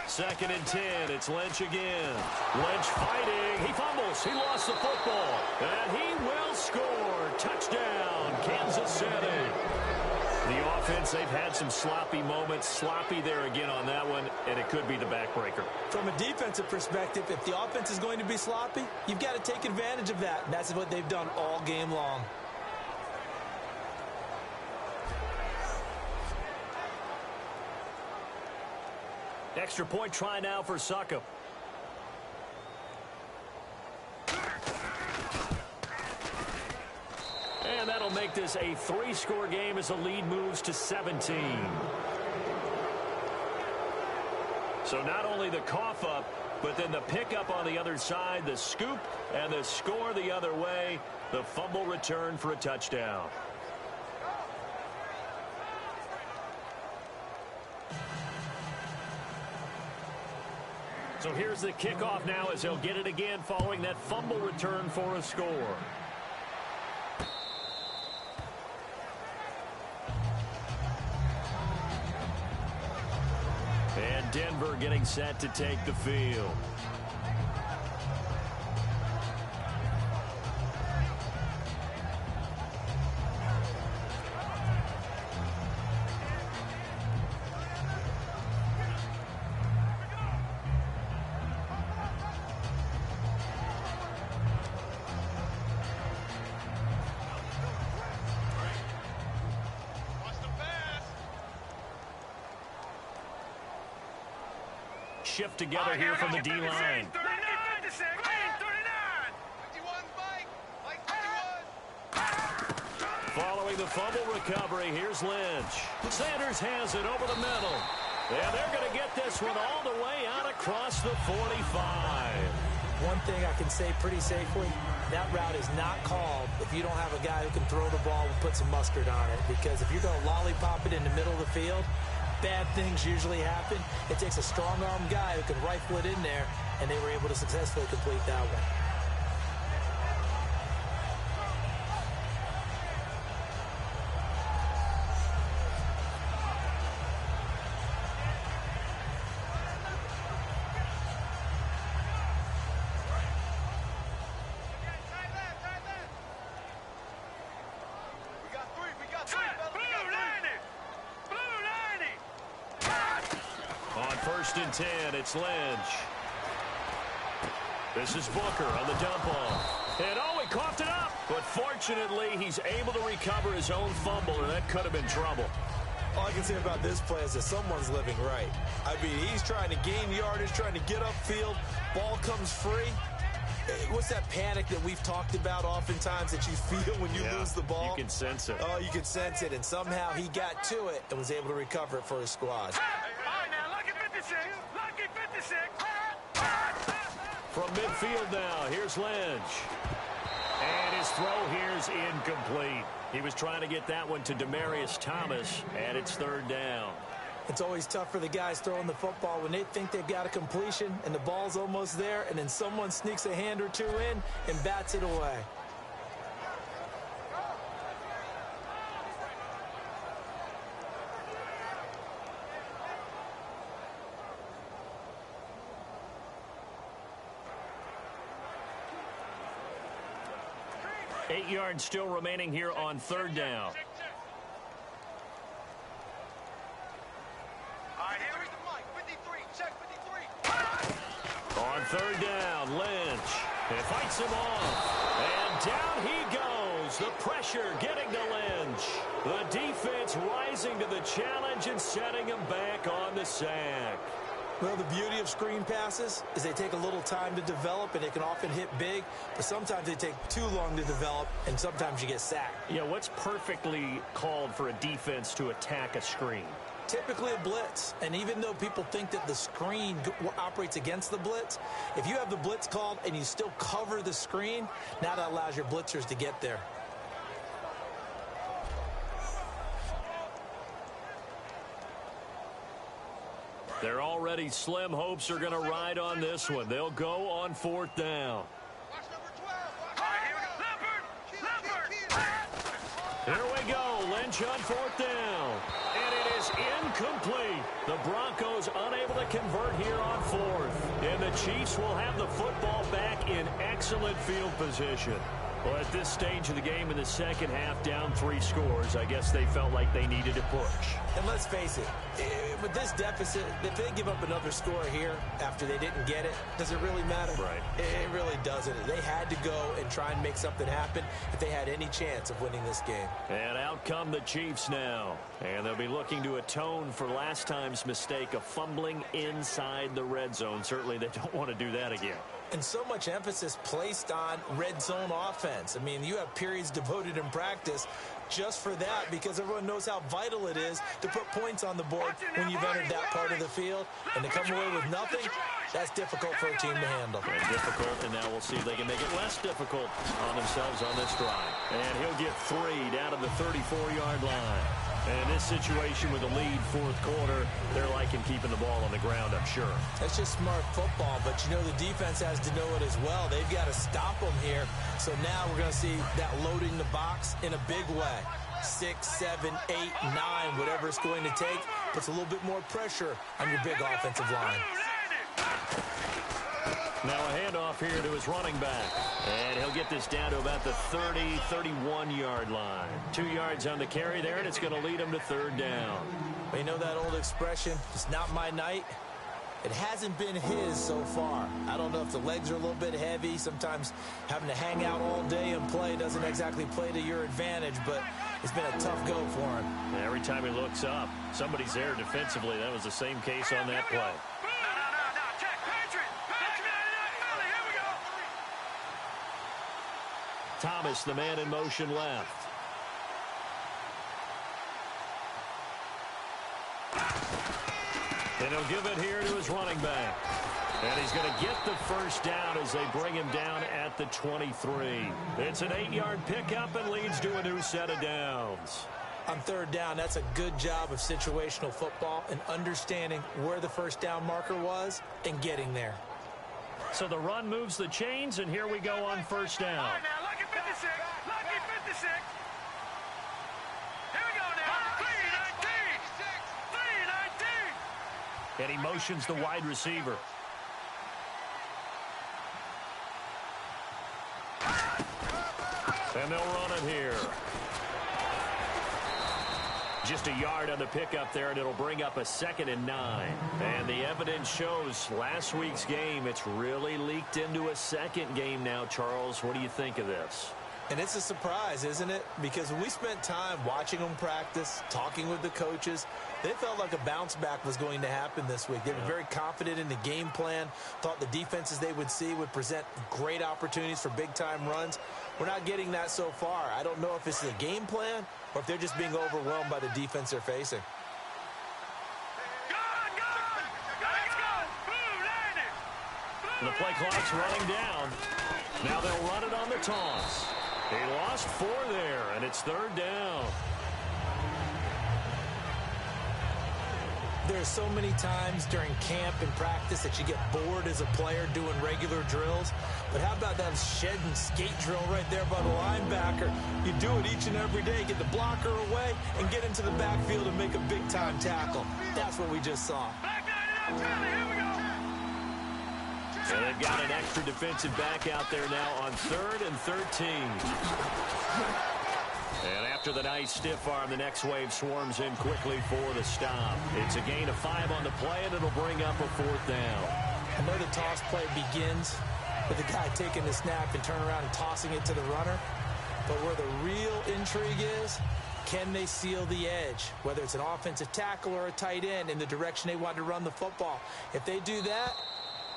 Second and 10. It's Lynch again. Lynch fighting. He fumbles. He lost the football. And he will score. Touchdown, Kansas City. The offense, they've had some sloppy moments. Sloppy there again on that one, and it could be the backbreaker. From a defensive perspective, if the offense is going to be sloppy, you've got to take advantage of that. And that's what they've done all game long. Extra point try now for Succop. And that'll make this a 3-score game as the lead moves to 17. So not only the cough up, but then the pickup on the other side, the scoop, and the score the other way. The fumble return for a touchdown. So here's the kickoff now as they'll get it again following that fumble return for a score. And Denver getting set to take the field. Shift together here from the D-line. Following the fumble recovery, here's Lynch. Sanders has it over the middle. And they're going to get this one all the way out across the 45. One thing I can say pretty safely, that route is not called if you don't have a guy who can throw the ball and put some mustard on it. Because if you're going to lollipop it in the middle of the field, bad things usually happen. It takes a strong-arm guy who can rifle it in there, and they were able to successfully complete that one. First and 10, it's Lynch. This is Booker on the dump off. And oh, he coughed it up. But fortunately, he's able to recover his own fumble, and that could have been trouble. All I can say about this play is that someone's living right. I mean, he's trying to gain yardage, trying to get upfield. Ball comes free. What's that panic that we've talked about oftentimes that you feel when you lose the ball? You can sense it. Oh, you can sense it. And somehow he got to it and was able to recover it for his squad. From midfield now, here's Lynch. And his throw here's incomplete. He was trying to get that one to Demaryius Thomas, and it's third down. It's always tough for the guys throwing the football when they think they've got a completion and the ball's almost there, and then someone sneaks a hand or two in and bats it away. Eight yards still remaining here on third down. On third down, Lynch. And fights him off. And down he goes. The pressure getting to Lynch. The defense rising to the challenge and setting him back on the sack. Well, the beauty of screen passes is they take a little time to develop, and they can often hit big, but sometimes they take too long to develop, and sometimes you get sacked. Yeah, what's perfectly called for a defense to attack a screen? Typically a blitz, and even though people think that the screen operates against the blitz, if you have the blitz called and you still cover the screen, now that allows your blitzers to get there. They're already slim hopes are going to ride on this one. They'll go on fourth down. bench on fourth down. And it is incomplete. The Broncos unable to convert here on fourth. And the Chiefs will have the football back in excellent field position. Well, at this stage of the game in the second half, down 3 scores, I guess they felt like they needed to push. And let's face it, with this deficit, if they give up another score here after they didn't get it, does it really matter? Right. It really doesn't. They had to go and try and make something happen if they had any chance of winning this game. And out come the Chiefs now. And they'll be looking to atone for last time's mistake of fumbling inside the red zone. Certainly they don't want to do that again. And so much emphasis placed on red zone offense. I mean, you have periods devoted in practice just for that because everyone knows how vital it is to put points on the board when you've entered that part of the field. And to come away with nothing, that's difficult for a team to handle. And difficult, and now we'll see if they can make it less difficult on themselves on this drive. And he'll get 3 down to the 34-yard line. And in this situation with the lead fourth quarter, they're liking keeping the ball on the ground, I'm sure. That's just smart football, but you know the defense has to know it as well. They've got to stop them here. So now we're going to see that loading the box in a big way. 6, 7, 8, 9, whatever it's going to take, puts a little bit more pressure on your big offensive line. Now a handoff here to his running back. And he'll get this down to about the 30, 31-yard line. 2 yards on the carry there, and it's going to lead him to third down. You know that old expression, it's not my night? It hasn't been his so far. I don't know if the legs are a little bit heavy. Sometimes having to hang out all day and play doesn't exactly play to your advantage, but it's been a tough go for him. And every time he looks up, somebody's there defensively. That was the same case on that play. Thomas, the man in motion left. And he'll give it here to his running back. And he's going to get the first down as they bring him down at the 23. It's an 8-yard pickup and leads to a new set of downs. On third down, that's a good job of situational football and understanding where the first down marker was and getting there. So the run moves the chains, and here we go on first down. All right, now, lucky 56. Lucky 56. Here we go now. 3-19. 3-19. And he motions the wide receiver. And they'll run it here. Just a yard on the pickup there, and it'll bring up a 2nd and 9. And the evidence shows last week's game, it's really leaked into a second game now, Charles. What do you think of this? And it's a surprise, isn't it? Because when we spent time watching them practice, talking with the coaches, they felt like a bounce back was going to happen this week. They were very confident in the game plan, thought the defenses they would see would present great opportunities for big-time runs. We're not getting that so far. I don't know if it's the game plan or if they're just being overwhelmed by the defense they're facing. The play clock's running down. Now they'll run it on the toss. He lost 4 there, and it's third down. There are so many times during camp and practice that you get bored as a player doing regular drills. But how about that shed and skate drill right there by the linebacker? You do it each and every day. Get the blocker away and get into the backfield and make a big-time tackle. That's what we just saw. And they've got an extra defensive back out there now on 3rd and 13. And after the nice stiff arm, the next wave swarms in quickly for the stop. It's a gain of 5 on the play, and it'll bring up a 4th down. I know the toss play begins with the guy taking the snap and turning around and tossing it to the runner. But where the real intrigue is, can they seal the edge? Whether it's an offensive tackle or a tight end in the direction they want to run the football. If they do that,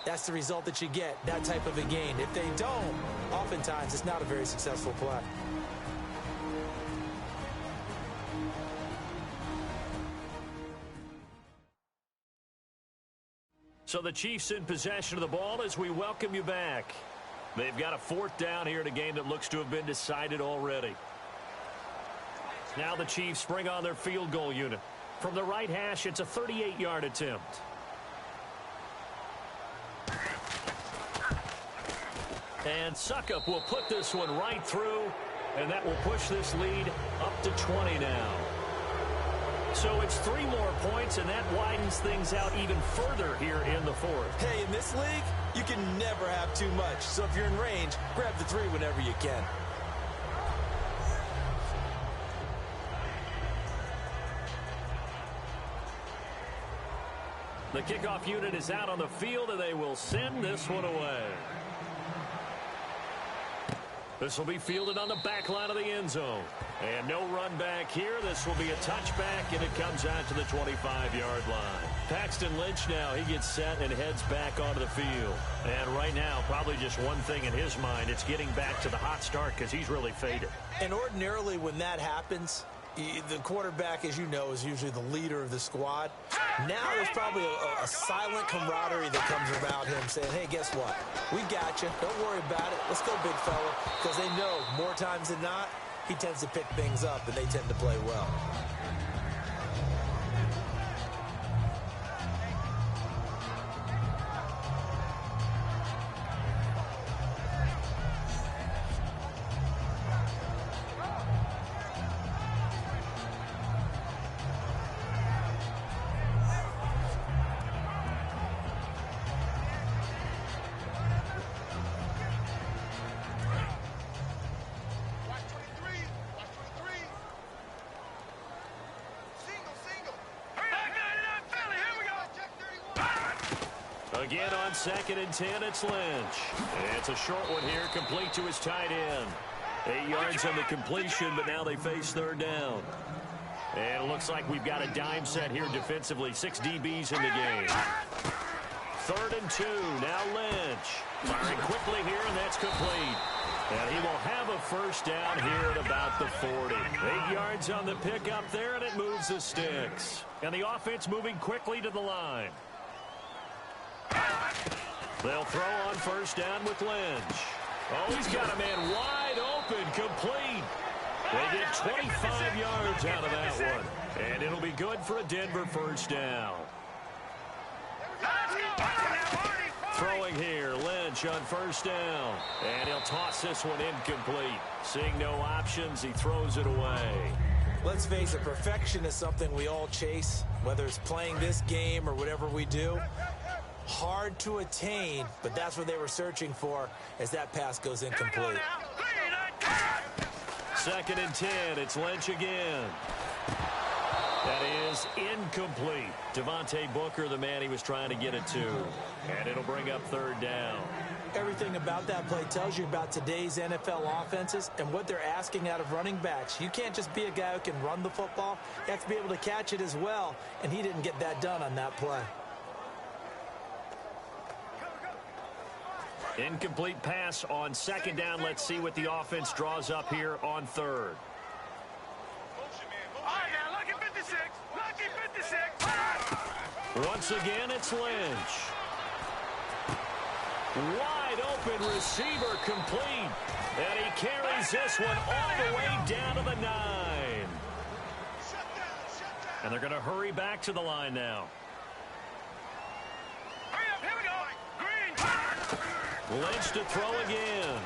that's the result that you get, that type of a gain. If they don't, oftentimes it's not a very successful play. So the Chiefs in possession of the ball as we welcome you back. They've got a 4th down here in a game that looks to have been decided already. Now the Chiefs bring on their field goal unit. From the right hash, it's a 38-yard attempt. And Suckup will put this one right through. And that will push this lead up to 20 now. So it's 3 more points, and that widens things out even further here in the fourth. Hey, in this league, you can never have too much. So if you're in range, grab the 3 whenever you can. The kickoff unit is out on the field, and they will send this one away. This will be fielded on the back line of the end zone. And no run back here. This will be a touchback, and it comes out to the 25-yard line. Paxton Lynch now, he gets set and heads back onto the field. And right now, probably just one thing in his mind, it's getting back to the hot start because he's really faded. And ordinarily when that happens, the quarterback, as you know, is usually the leader of the squad. Now there's probably a silent camaraderie that comes around him saying, hey, guess what? We got you. Don't worry about it. Let's go, big fella. Because they know more times than not, he tends to pick things up, and they tend to play well. Again on 2nd and 10, it's Lynch. And it's a short one here, complete to his tight end. 8 yards on the completion, but now they face 3rd down. And it looks like we've got a dime set here defensively. 6 DBs in the game. 3rd and 2, now Lynch. Firing quickly here, and that's complete. And he will have a first down here at about the 40. 8 yards on the pickup there, and it moves the sticks. And the offense moving quickly to the line. They'll throw on first down with Lynch. Oh, he's got a man wide open, complete. They get 25 yards out of that one. And it'll be good for a Denver first down. Throwing here, Lynch on first down. And he'll toss this one incomplete. Seeing no options, he throws it away. Let's face it, perfection is something we all chase, whether it's playing this game or whatever we do. Hard to attain, but that's what they were searching for as that pass goes incomplete. 2nd and 10, it's Lynch again. That is incomplete. Devontae Booker, the man he was trying to get it to. And it'll bring up 3rd down. Everything about that play tells you about today's NFL offenses and what they're asking out of running backs. You can't just be a guy who can run the football. You have to be able to catch it as well, and he didn't get that done on that play. Incomplete pass on 2nd down. Let's see what the offense draws up here on 3rd. Once again, it's Lynch. Wide open receiver complete. And he carries this one all the way down to the 9. And they're going to hurry back to the line now. Lynch to throw again.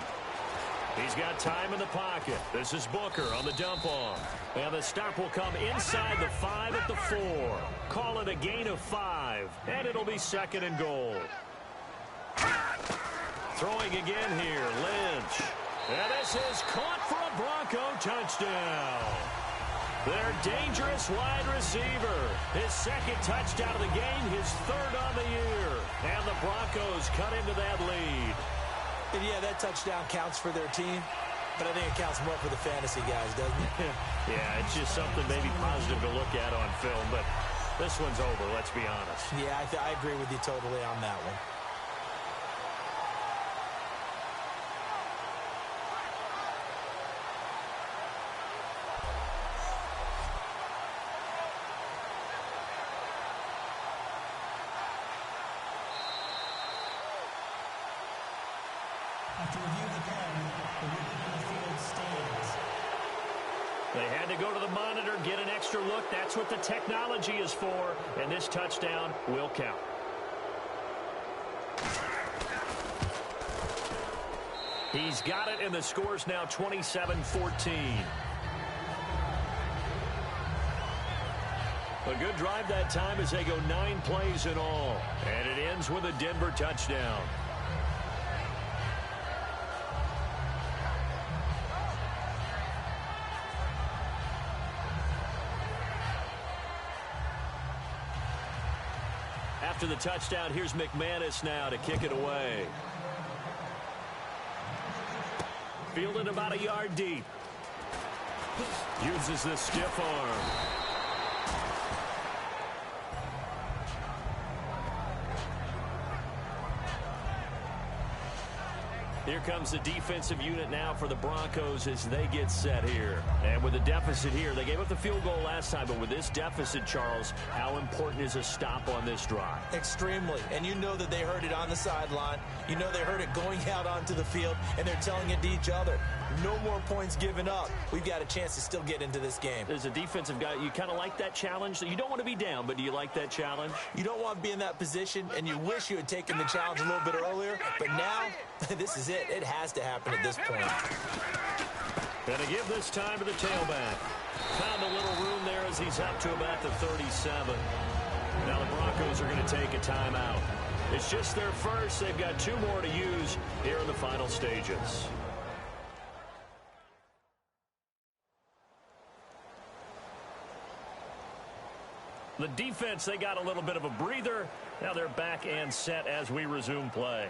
He's got time in the pocket. This is Booker on the dump off. And the stop will come inside the 5 at the 4. Call it a gain of 5. And it'll be 2nd and goal. Throwing again here, Lynch. And this is caught for a Bronco touchdown. Their dangerous wide receiver. His 2nd touchdown of the game, his 3rd on the year. And the Broncos cut into that lead. And yeah, that touchdown counts for their team, but I think it counts more for the fantasy guys, doesn't it? Yeah, it's just something maybe positive to look at on film, but this one's over, let's be honest. Yeah, I agree with you totally on that one. After review of the play, the movement on the field stands. They had to go to the monitor, get an extra look. That's what the technology is for, and this touchdown will count. He's got it, and the score's now 27-14. A good drive that time as they go 9 plays in all. And it ends with a Denver touchdown. After the touchdown, here's McManus now to kick it away. Fielded about a yard deep. Uses the stiff arm. Here comes the defensive unit now for the Broncos as they get set here. And with a deficit here, they gave up the field goal last time, but with this deficit, Charles, how important is a stop on this drive? Extremely. And you know that they heard it on the sideline. You know they heard it going out onto the field, and they're telling it to each other. No more points given up. We've got a chance to still get into this game. As a defensive guy, you kind of like that challenge? You don't want to be down, but do you like that challenge? You don't want to be in that position, and you wish you had taken the challenge a little bit earlier, but now, this is it. It has to happen at this point. Gonna give this time to the tailback. Found a little room there as he's up to about the 37. Now the Broncos are going to take a timeout. It's just their first. They've got 2 more to use here in the final stages. The defense, they got a little bit of a breather. Now they're back and set as we resume play.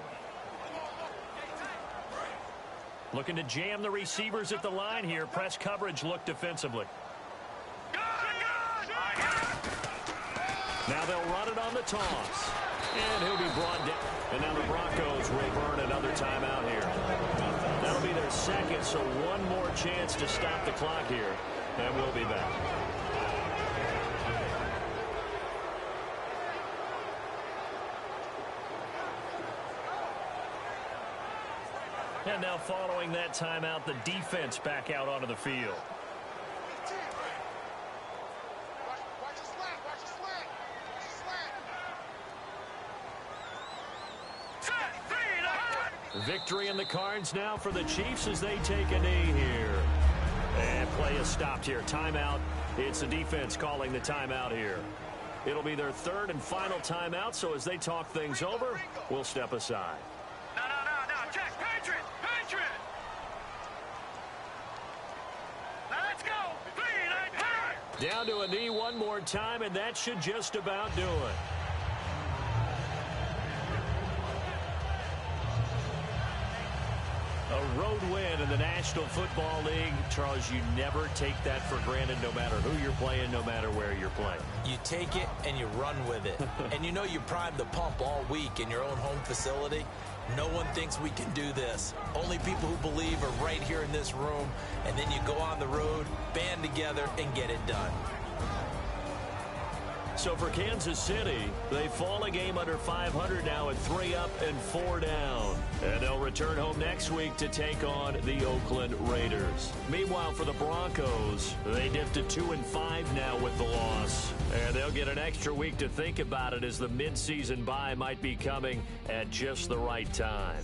Looking to jam the receivers at the line here. Press coverage look defensively. Now they'll run it on the toss. And he'll be brought down. And now the Broncos will burn another timeout here. That'll be their second, so one more chance to stop the clock here. And we'll be back. And now following that timeout, the defense back out onto the field. Watch the slant. Watch the slant. Victory in the cards now for the Chiefs as they take a knee here. And play is stopped here. Timeout. It's the defense calling the timeout here. It'll be their third and final timeout, so as they talk things over, we'll step aside. No. Check. Patriot. Now let's go. Down to a knee one more time, and that should just about do it. A road win in the National Football League. Charles, you never take that for granted no matter who you're playing, no matter where you're playing. You take it and you run with it. And you know you primed the pump all week in your own home facility. No one thinks we can do this. Only people who believe are right here in this room. And then you go on the road, band together, and get it done. So for Kansas City, they fall a game under 500 now at 3 up and 4 down. And they'll return home next week to take on the Oakland Raiders. Meanwhile, for the Broncos, they dipped to 2-5 now with the loss. And they'll get an extra week to think about it as the midseason bye might be coming at just the right time.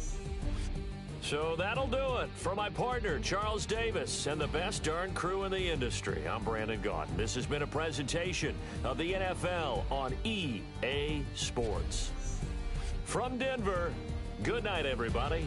So that'll do it. For my partner, Charles Davis, and the best darn crew in the industry, I'm Brandon Gaudin. This has been a presentation of the NFL on EA Sports. From Denver, good night, everybody.